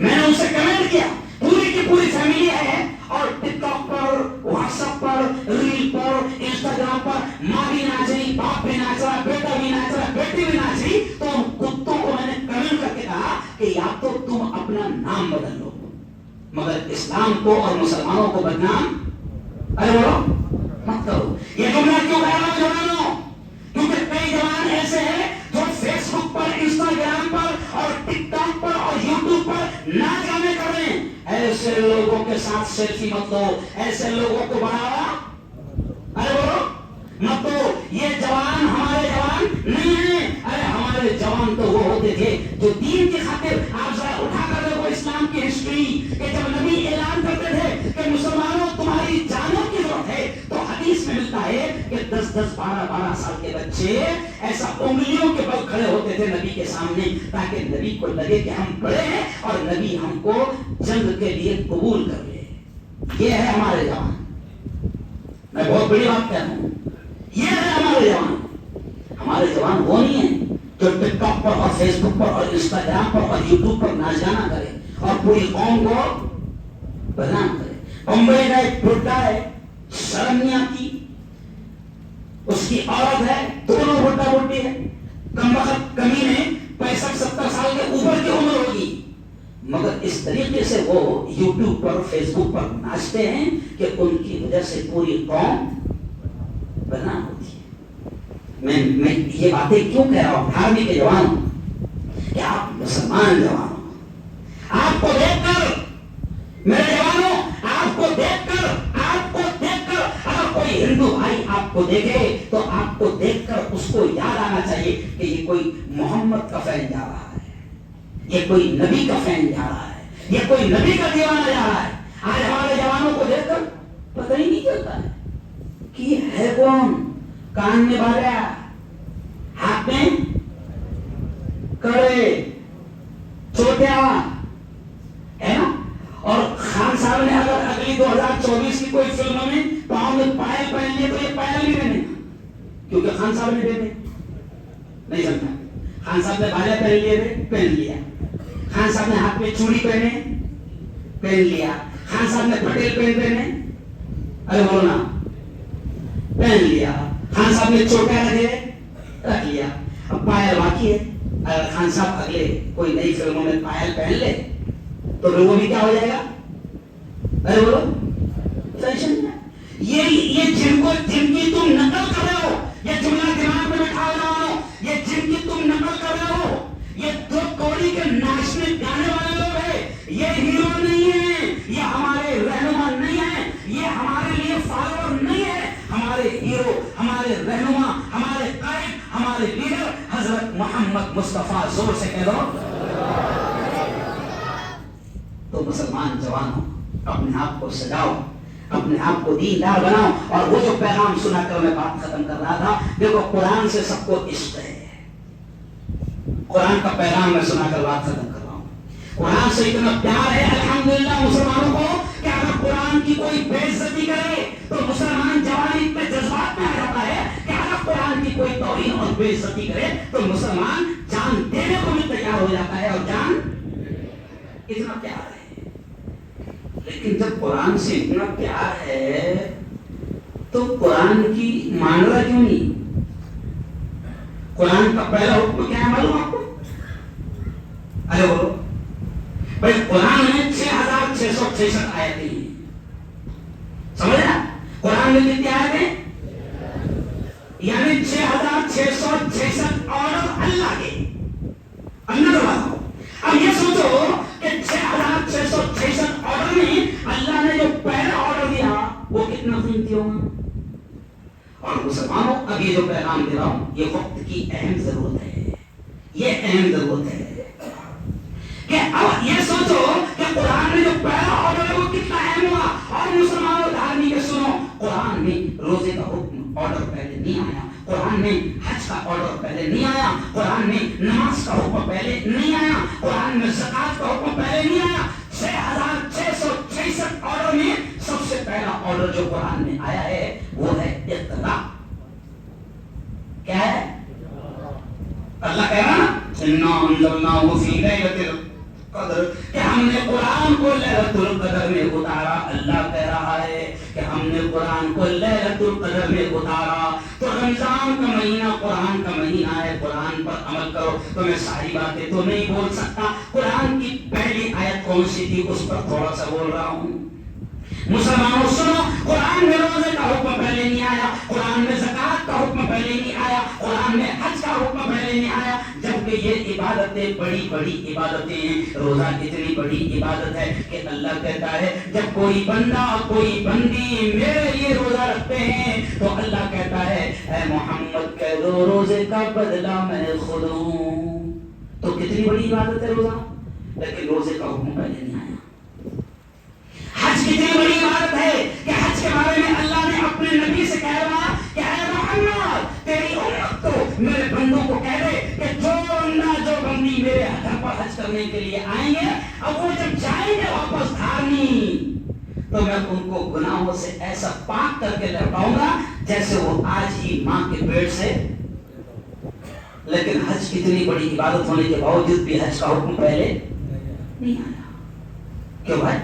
میں نے اسے کمنٹ کیا، پوری کی پوری فیملی ہے اور ٹک ٹاک پر، واٹس ایپ پر، ریل پر، انسٹاگرام پر ماں بھی ناچ رہی، باپ بھی ناچ رہا، بیٹا بھی ناچ رہا، بیٹی بھی ناچ رہی، تو ان کتوں کو میں نے کمنٹ کر کے کہا کہ یا تو تم اپنا نام بدل لو، مگر اسلام کو اور مسلمانوں کو بدنام ارے بولو مت کرو۔ یہ جملہ کیوں کہہ رہا ہوں جوانوں؟ کیونکہ کئی جوان ایسے ہیں جو فیس بک پر، انسٹاگرام پر اور ٹک ٹاک پر اور یوٹیوب پر نہ جانے کر رہے ہیں۔ ایسے لوگوں کے ساتھ سیلفی مت لو، ایسے لوگوں کو بڑھاوا ارے بولو مت دو۔ یہ جوان ہمارے جوان نہیں ہیں، ارے ہمارے جوان تو وہ ہوتے تھے جو دین کی خاطر، آپ ذرا اٹھا کر دیکھو اسلام کی ہسٹری، کہ جب نبی اعلان کرتے تھے کہ مسلمانوں تمہاری جانوں کی ضرورت ہے، تو حدیث میں ملتا ہے کہ 10-10 12-12 سال کے بچے ایسا انگلیوں کے بل کھڑے ہوتے تھے نبی کے سامنے، تاکہ نبی کو لگے کہ ہم بڑے ہیں اور نبی ہم کو جنگ کے لیے قبول کر لے۔ یہ ہے ہمارے جوان، میں بہت بڑی بات کہہ رہا ہوں، یہ ہے ہمارے جوان۔ ہمارے جوان وہ نہیں ہیں جو ٹک ٹاک پر اور فیس بک پر اور انسٹاگرام پر اور یوٹیوب پر ناچ گانا کرے اور پوری قوم کو بدنام کرے۔ بمبئی کا ایک بڈھا ہے، شرم نہیں آتی، اس کی عورت ہے، دونوں بڈھا بڈھی ہے، کم وقت کمینے 65-70 سال کے اوپر کی عمر ہوگی، مگر اس طریقے سے وہ یوٹیوب پر فیس بک پر ناچتے ہیں کہ ان کی وجہ سے پوری قوم بدنام ہوتی ہے۔ میں یہ باتیں کیوں کہہ رہا ہوں دھارمک کے جوانوں کہ آپ مسلمان جوان ہو، آپ کو دیکھ کر میرے جوانوں، آپ کو دیکھ کر اگر کوئی ہندو بھائی آپ کو دیکھے تو آپ کو دیکھ کر اس کو یاد آنا چاہیے کہ یہ کوئی محمد کا فین جا رہا ہے، یہ کوئی نبی کا فین جا رہا ہے، یہ کوئی نبی کا دیوانہ جا رہا ہے۔ آج ہمارے جوانوں کو دیکھ کر پتہ ہی نہیں چلتا ہے کہ یہ ہے کون، کان میں بالا، ہاتھ میں کڑے، چوٹیا ہے نا۔ اور خان صاحب نے اگر اگلی 2024 کی کوئی فلم میں پاؤں میں پائل پہن لیے تو یہ پائل نہیں پہنے، کیونکہ خان صاحب نے پہنے نہیں سمجھا۔ خان صاحب نے بالے پہن لیے تھے، پہن لیا۔ خان صاحب نے ہاتھ میں چوڑی پہن لیا۔ خان صاحب نے پٹیل پہنے، ارے بولو نا، پہن لیا۔ خان صاحب نے چوٹا رکھ لیا۔ اب پائل باقی ہے، اگر خان صاحب اگلے کوئی نئی فلموں میں پائل پہن لے تو لوگوں میں کیا ہو جائے گا؟ ارے بولو فیشن ہے۔ یہ جن کی تم نقل کر رہے ہو، یہ جملہ دماغ میں بٹھا رہا ہوں، یہ جن کی تم نقل کر رہے ہو، یہ دو کوڑی کے ناچنے گانے والے لوگ ہیں، یہ ہیرو نہیں ہیں، یہ ہمارے رہنما نہیں ہیں، یہ ہمارے لیے فالوور نہیں ہے۔ ہمارے ہیرو، ہمارے رہنما، ہمارے قائد، ہمارے لیڈر حضرت محمد مصطفیٰ، زور سے کہہ دو۔ تو مسلمان جوانوں، اپنے آپ کو سجاؤ، اپنے آپ کو دیندار بناؤ۔ اور وہ جو پیغام سنا کر میں بات ختم کر رہا تھا، دیکھو قرآن سے سب کو عشق ہے، قرآن کا پیغام میں سنا کر بات ختم کر رہا ہوں۔ قرآن سے اتنا پیار ہے الحمدللہ مسلمانوں کو کہ اگر قرآن کی کوئی بے عزتی کرے تو مسلمان جوان اتنے جذبات میں آ جاتا ہے کہ اگر قرآن کی کوئی توہین اور بے عزتی کرے تو مسلمان جان دینے کو بھی تیار ہو جاتا ہے، اور جان اتنا پیار ہے۔ لیکن جب قرآن سے اتنا پیار ہے تو قرآن کی مان رہا کیوں نہیں؟ قرآن کا پہلا حکم کیا ہے معلوم آپ کو؟ ارے بولو بھائی، قرآن میں 6666 آیتیں ہیں، سمجھا؟ قرآن میں کتنی آیتیں؟ یعنی 6666 آرڈر اللہ کے اندر بتاؤ۔ اب یہ سوچو کہ 6666 آرڈر میں اللہ نے جو پہلا آرڈر دیا وہ کتنا قیمتی ہوگا؟ اور مسلمانوں، اب یہ جو پیغام دے رہا ہوں یہ وقت کی اہم ضرورت ہے، یہ اہم ضرورت ہے کہ اب یہ سوچو کہ قرآن میں جو پہلا آرڈر ہے وہ کتنا اہم ہوا۔ اور مسلمانوں دھارمی کے سنو، قرآن میں روزے کا حکم آرڈر پہلے نہیں آیا، قرآن میں حج کا آرڈر پہلے نہیں آیا، قرآن میں نماز کا حکم پہلے نہیں آیا، قرآن میں زکوٰۃ کا حکم پہلے نہیں آیا۔ 6666 آرڈر میں سب سے پہلا آرڈر جو قرآن میں آیا ہے وہ ہے اقرا۔ کیا ہے؟ اللہ کہہ رہا نا اِنَّا أَنزَلْنَاهُ فِي لَيْلَةِ قدر کہ ہم نے قرآن کو لیلۃ القدر میں اتارا. اللہ کہہ رہا ہے کہ ہم نے قرآن کو لیلۃ القدر میں اتارا. تو رمضان کا مہینہ قرآن کا مہینہ ہے, قرآن پر عمل کرو. تو میں ساری باتیں تو نہیں بول سکتا. قرآن کی پہلی آیت کون سی تھی اس پر تھوڑا سا بول رہا ہوں. مسلمانوں سنو, قرآن میں روزے کا حکم پہلے نہیں آیا, قرآن میں زکوٰۃ کا حکم پہلے نہیں آیا, قرآن میں حج کا حکم پہلے نہیں آیا. جبکہ یہ عبادتیں بڑی بڑی عبادتیں ہیں. روزہ اتنی بڑی عبادت ہے کہ اللہ کہتا ہے جب کوئی بندہ کوئی بندی میرے لیے روزہ رکھتے ہیں تو اللہ کہتا ہے اے محمد کہہ دو روزے کا بدلہ میں خود ہوں. تو کتنی بڑی عبادت ہے روزہ, لیکن روزے کا حکم پہلے نہیں آیا. حج کتنی بڑی عبادت ہے کہ حج کے بارے میں اللہ نے اپنے نبی سے کہہ رہا کہ اے محمد تیری امت کو میرے بندوں کو کہہ دے کہ جو بندہ جو بندی میرے گھر پر حج کرنے کے لیے آئیں گے, اب وہ جب جائیں گے واپس دھارنی تو میں ان کو گناہوں سے ایسا پاک کر کے لوٹاؤں گا جیسے وہ آج ہی ماں کے پیٹ سے. لیکن حج کتنی بڑی عبادت ہونے کے باوجود بھی حج کا حکم پہلے نہیں آیا. کیوں بھائی؟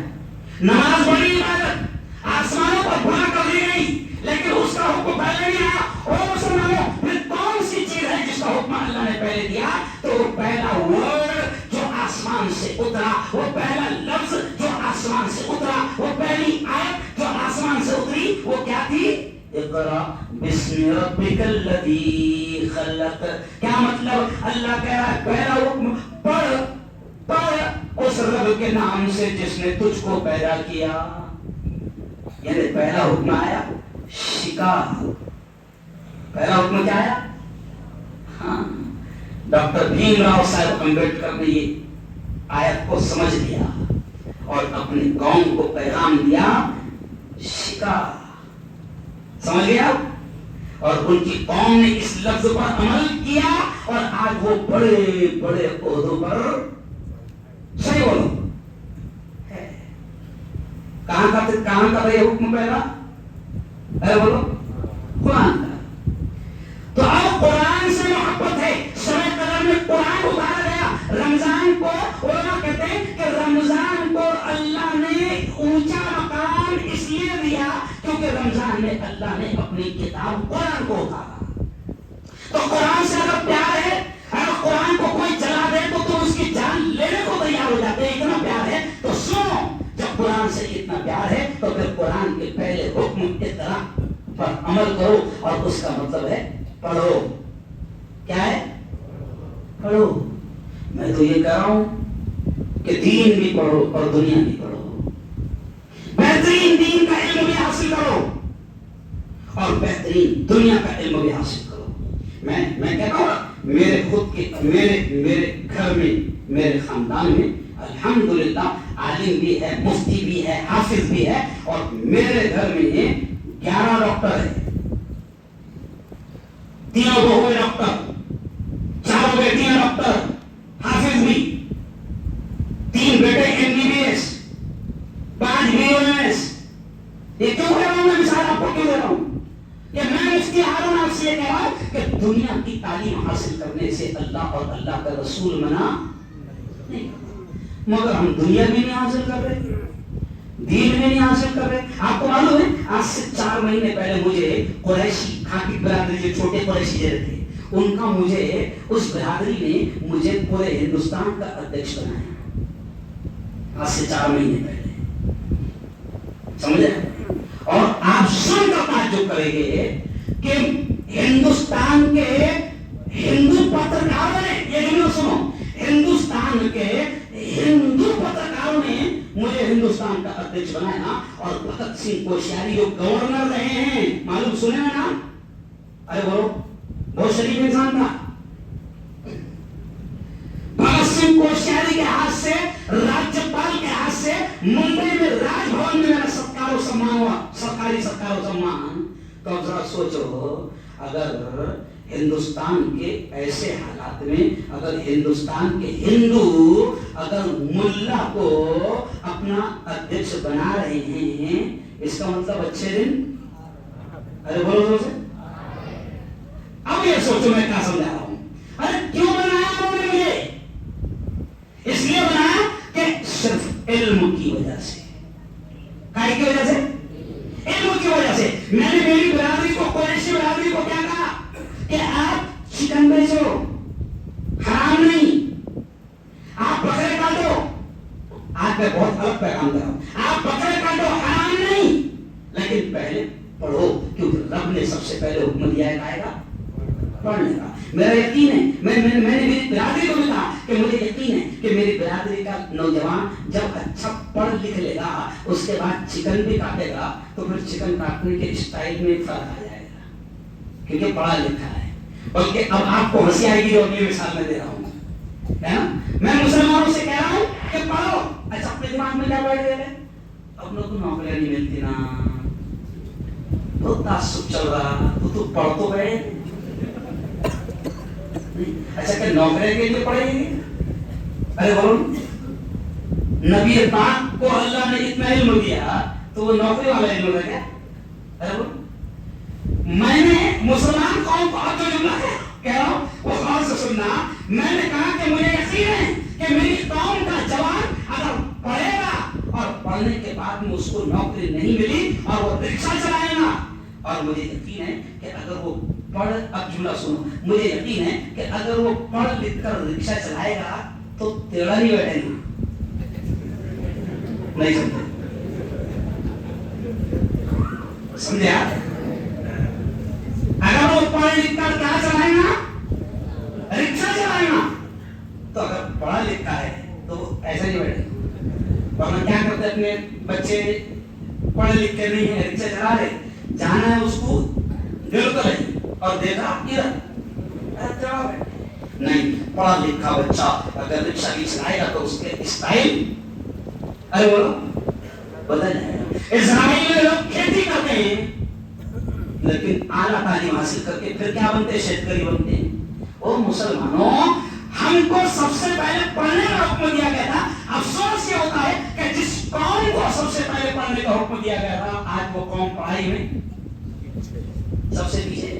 نماز بڑی عبادت آسمانوں پر بنا کر دی گئی, لیکن اس کا حکم پہلے نہیں آیا. اور مسلمانوں پھر کون سی چیز ہے جس کا حکم اللہ نے پہلے دیا؟ تو وہ پہلا ورڈ جو آسمان سے اترا, وہ پہلا لفظ جو آسمان سے اترا, وہ پہلی آیت جو آسمان سے اتری, وہ کیا تھی؟ اقرا بسم ربک الذی خلق. کیا مطلب؟ اللہ کہہ رہا ہے پہلا حکم پڑھ اس رب کے نام سے جس نے تجھ کو پیدا کیا. یعنی پہلا حکم آیا شکا. پہلا حکم کیا آیا؟ ہاں, ڈاکٹر بھیم راؤ صاحب امبیڈکر نے یہ آیت کو سمجھ لیا اور اپنی قوم کو پیغام دیا شکا. سمجھ گیا؟ اور ان کی قوم نے اس لفظ پر عمل کیا اور آج وہ بڑے بڑے عہدوں پر. صحیح بولو, کہاں کا یہ حکم پہلا؟ بولو قرآن کا. تو اب قرآن سے محبت ہے. شب قدر میں قرآن اتارا گیا. رمضان کو علماء کہتے ہیں کہ رمضان کو اللہ نے اونچا مقام اس لیے دیا کیونکہ رمضان میں اللہ نے اپنی کتاب قرآن کو اتارا. تو قرآن سے اگر پیار ہے, اگر قرآن کو کوئی جلا دے تو تم اس کی جان لینے کو تیار ہو جاتے. اتنا پیار ہے تو سنو, جب قرآن سے اتنا پیار ہے تو پھر قرآن کے پہلے حکم اقرا پر عمل کرو, اور اس کا مطلب ہے پڑھو. کیا ہے؟ پڑھو. میں تو یہ کہہ رہا ہوں کہ دین بھی پڑھو اور دنیا بھی پڑھو. بہترین دین کا علم بھی حاصل کرو اور بہترین دنیا کا علم بھی حاصل کرو. میں کہتا ہوں میرے خود کے میرے گھر میں میرے خاندان میں الحمدللہ عالم بھی ہے, مفتی بھی ہے, حافظ بھی ہے, اور میرے گھر میں 11 ڈاکٹر ہیں. تینوں بہویں ڈاکٹر, چاروں بیٹیاں ڈاکٹر, حافظ بھی, 3 بیٹے MBBS, 5 BOMS. یہ کیوں کہہ رہا ہوں میں مثال آپ کو کیوں دے رہا ہوں کہ میں مفتی ہارون آپ سے یہ کہہ رہا ہوں کہ دنیا کی تعلیم حاصل کرنے سے اللہ اور اللہ کا رسول منع نہیں کرتا. مگر ہم دنیا بھی نہیں حاصل کر رہے, دین بھی نہیں حاصل کر رہے. آپ کو معلوم ہے آج سے 4 مہینے پہلے مجھے قریشی کھاٹی برادری جو چھوٹے قریشی جو تھے ان کا مجھے اس برادری نے مجھے پورے ہندوستان کا ادھیکش بنایا. آج سے 4 مہینے پہلے, سمجھے؟ اور آپ سن کر تعجب کریں گے کہ ہندوستان کے ہندو پترکاروں نے, یہ نہیں سنو, ہندوستان کے ہندو پترکاروں نے مجھے ہندوستان کا ادھیکش بنایا. اور بھگت سنگھ کوشیاری جو گورنر رہے ہیں, معلوم سنے ہیں نا؟ ارے بولو, بہت شریف انسان تھا. بھگت سنگھ کوشیاری کے ہاتھ سے, راجپال کے ہاتھ سے ممبئی میں راج بھون میں میرا ستکار و سمان ہوا, سرکاری ستکار و سمان. تو اب ذرا سوچو, اگر ہندوستان کے ایسے حالات میں اگر ہندوستان کے ہندو اگر ملا کو اپنا ادھیکش بنا رہے ہیں, اس کا مطلب اچھے دن. ارے بولو سے. اب یہ سوچو میں کیا سمجھا رہا ہوں. ارے کیوں بنایا انہوں نے مجھے؟ اس لیے بنایا صرف علم کی وجہ سے. کائے کی وجہ سے؟ علم کی وجہ سے. میں نے میری برادری کو، قریشی برادری کو کیا کہا کہ آپ چکن بیچو، حرام نہیں، آپ بکرے کاٹو. آج میں بہت غلط پیغام دے رہا ہوں. آپ بکرے کاٹو، حرام نہیں، لیکن پہلے پڑھو، کیونکہ رب نے سب سے پہلے حکم دیا ہے کہے گا پڑھنے کا. میرا یقین ہے، میں نے میری برادری کو بھی کہا کہ مجھے یقین ہے کہ میری برادری کا نوجوان جب اچھا پڑھ لکھ لے گا، اس کے بعد چکن بھی کاٹے گا، تو پھر چکن کاٹنے کے اسٹائل میں فرق آ جائے گا، کیونکہ پڑھا لکھا ہے. بلکہ اب آپ کو ہنسی آئے گی جو اگلی مثال میں دے رہا ہوں، ہے نا. میں مسلمانوں سے کہہ رہا ہوں کہ پڑھو. اچھا، اپنے دماغ میں کیا بیٹھ گئے ہیں؟ اپنوں کو نوکریاں نہیں ملتی نا، تو تعصب چل رہا، تو پڑھ تو گئے. اچھا، کہ نوکری کے لیے پڑھیں گے؟ ارے بولو، نبی پاک کو اللہ نے اتنا علم دیا تو وہ نوکری والا علم رہ گیا. ارے بولو، میں نے مسلمان قوم کو جو جملہ کہہ رہا ہوں وہ غور سے سننا. میں نے کہا کہ مجھے یقین ہے کہ میری قوم کا جوان اگر پڑھے گا اور پڑھنے کے بعد میں اس کو نوکری نہیں ملی اور وہ رکشہ چلائے گا، اور مجھے یقین ہے کہ اگر وہ پڑھ، اب جملہ سنو، مجھے یقین ہے کہ اگر وہ پڑھ لکھ کر رکشہ چلائے گا تو ٹیڑھا نہیں بیٹھے گا. نہیں سمجھے؟ سمجھے آپ؟ اگر وہ پڑھ لکھ کر کیا چلائے گا؟ رکشہ چلائے گا. تو اگر پڑھا لکھا ہے تو وہ ایسا نہیں بیٹھے گا. ورنہ کیا کرتے اپنے بچے پڑھ لکھ کے نہیں ہے، رکشہ چلا رہے، جانا ہے اس کو دل کو نہیں اور دیکھا ادھر نہیں. پڑھا لکھا بچہ اگر رکشہ بھی چلائے گا تو اس کے اسٹائل، ارے بولو، بدل جائے گا. اسرائیل میں لوگ کھیتی کرتے ہیں لیکن اعلیٰ تعلیم حاصل کر کے پھر کیا بنتے ہیں؟ شیتکری بنتے ہیں. او مسلمانوں، ہم کو سب سے پہلے پڑھنے کا حکم دیا گیا تھا. افسوس یہ ہوتا ہے کہ جس قوم کو سب سے پہلے پڑھنے کا حکم دیا گیا تھا، آج وہ قوم پڑھائی میں سب سے پیچھے.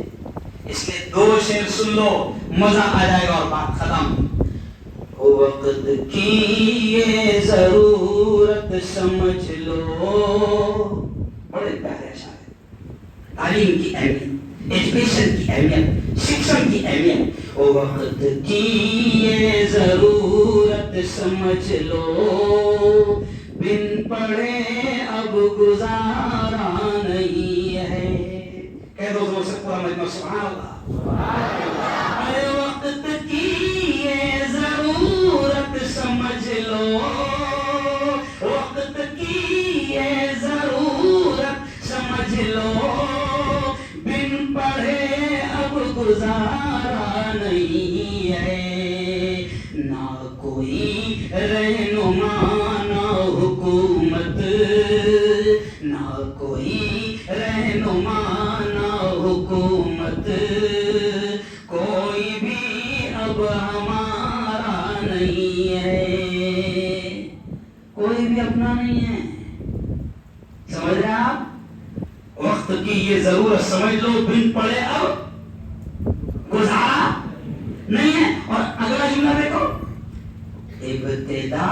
اس لیے دو شعر سن لو، مزہ آ جائے گا اور بات ختم. وقت کی یہ ضرورت سمجھ لو. بڑے پیارے اشعار ہیں. تعلیم کی اہمیت، ایجوکیشن کی اہمیت، شکشن کی اہمیت. وقت کی یہ ضرورت سمجھ لو، بن پڑھے اب گزارا نہیں ہے. کہہ دو زور سے پورا مجمع سبحان اللہ. ارے وقت کی یہ ضرورت سمجھ لو، وقت کی یہ ضرورت سمجھ لو، بن پڑھے اب گزارا نہیں ہے. نہ کوئی رہنما نہ حکومت، نہ کوئی رہنما نہ حکومت، کوئی بھی اب ہمارا نہیں ہے. کوئی بھی اپنا نہیں ہے. سمجھ رہے آپ؟ وقت کی یہ ضرورت سمجھ لو، بن پڑے اب گزارا نہیں ہے. اور اگلا جملہ دیکھو، ابتدا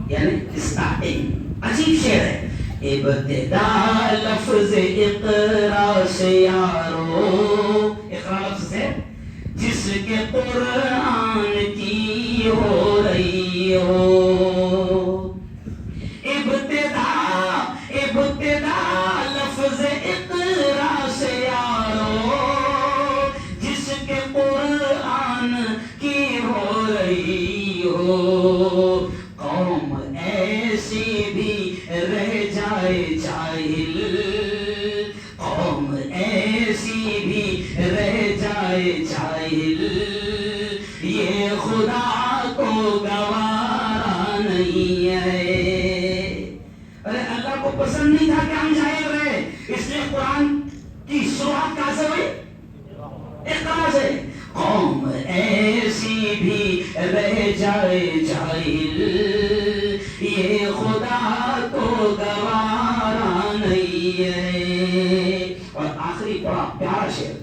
یعنی اسٹارٹنگ. عجیب شعر ہے. ابتدا لفظ اقرا سے یارو، اقرا لفظ سے جس کے قرآن کی ہو رہی ہو. ابتدا لفظ اقرا سے یارو، جس کے قرآن کی ہو رہی ہو. قوم ایسی بھی رہ جائے جاہل، قوم ایسی بھی رہ جائے جاہل، یہ خدا کو گوارا نہیں ہے. ارے اللہ کو پسند نہیں تھا کہ ہم جاہل رہے، اس لیے قرآن کی شروعات کہاں سے ہوئی؟ اقرا سے. قوم ایسی بھی رہ جائے جاہل، یہ خدا کو گوارا نہیں ہے. اور آخری بڑا پیارا شعر.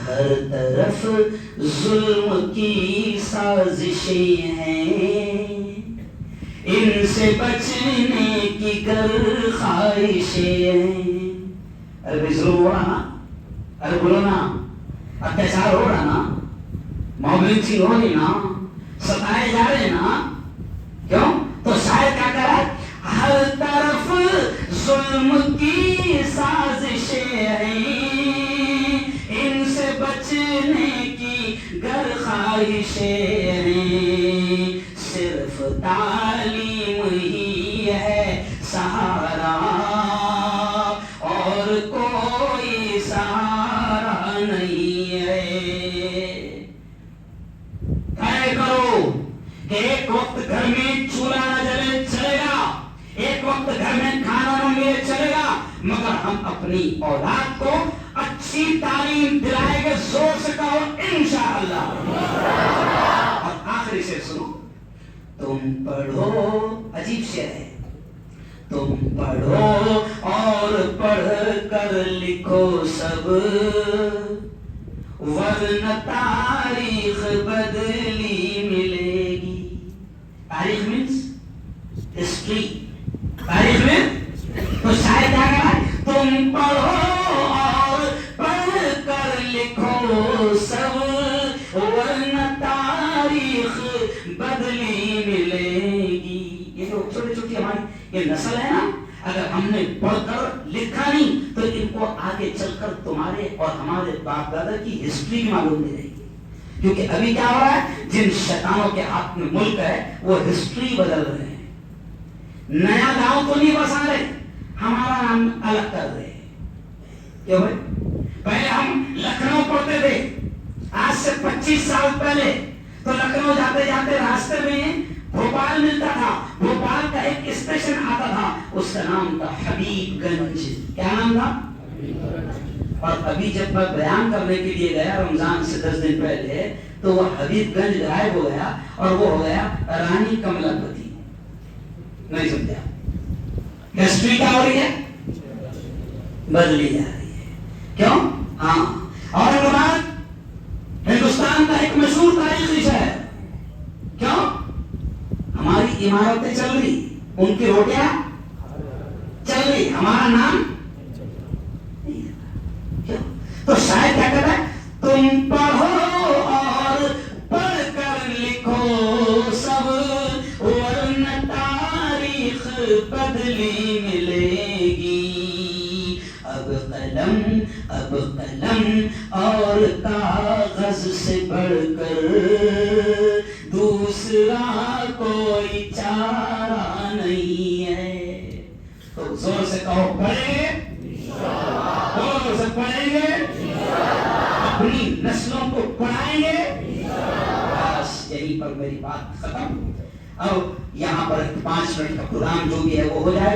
ہر طرف ظلم کی سازشیں ہیں، ان سے بچنے کی گر خواہشیں. ارے ظلم ہو رہا نا, ارے بولو نا, اتیاچار ہو رہا نا, موبلنسی ہو رہی نا, ستائے جا رہے نا, کیوں؟ تو شاید کیا کرا, ہر طرف ظلم کی سازشیں ہیں, ان سے بچنے کی گر خواہشیں ہیں, صرف تعلیم ہی ہے سہارا اور کوئی سہارا نہیں ہے. طے کرو کہ ایک وقت گھر میں چولہا نہ جلے چلے گا, ایک وقت گھر میں کھانا نہ ملے چلے گا, مگر ہم اپنی اولاد کو اچھی تعلیم دلائیں گے. زور سے کہو انشاءاللہ. اور آخری سے سنو, تم پڑھو, عجیب شعر ہے, تم پڑھو اور پڑھ کر لکھو سب, ورنہ تاریخ بدلی ملے گی. تاریخ مینس ہسٹری, تاریخ میں تو شاید کیا کہا, تم پڑھو اور پڑھ کر لکھو سب, ورنہ تاریخ بدلی ملے گی. یہ جو چھوٹی چھوٹی ہماری یہ نسل ہے نا, اگر ہم نے پڑھ کر لکھا نہیں تو ان کو آگے چل کر تمہارے اور ہمارے باپ دادا کی ہسٹری بھی معلوم نہیں رہے گی. کیونکہ ابھی کیا ہو رہا ہے, جن شیطانوں کے ہاتھ میں ملک ہے وہ ہسٹری بدل رہے ہیں, نیا گاؤں تو نہیں بسا رہے, ہمارا نام الگ کر رہے ہیں. کیوں بھائی؟ پہلے ہم لکھنؤ پڑھتے تھے, آج سے 25 سال پہلے تو لکھنؤ جاتے جاتے راستے میں بھوپال ملتا تھا, بھوپال کا ایک اسٹیشن آتا تھا, اس کا نام تھا حبیب گنج. کیا نام تھا؟ اور ابھی جب میں بیان کرنے کے لیے گیا رمضان سے 10 دن پہلے, تو وہ حبیب گنج غائب ہو گیا اور وہ ہو گیا رانی کملا پتی. نہیں سمجھا؟ ہسٹری کیا ہو رہی ہے, بدلی جا رہی ہے. کیوں؟ ہاں, اورنگاباد ہندوستان کا ایک مشہور تاریخی شہر, کیوں؟ ہماری عمارتیں چل رہی, ان کی روٹیاں چل رہی, ہمارا نام. تو شاید کیا کہتا ہے, تم پڑھو اور پڑھ کر لکھو سب, ورنہ تاریخ بدلی ملے گی. اب قلم اور کاغذ سے بڑھ کر دوسرا کوئی چارہ نہیں ہے. تو زور سے کہو پڑھیں گے, زور سے پڑھیں گے, اپنی نسلوں کو پڑھائیں گے. بس یہیں پر میری بات ختم. اب یہاں پر 5 منٹ کا پروگرام جو بھی ہے وہ ہو جائے.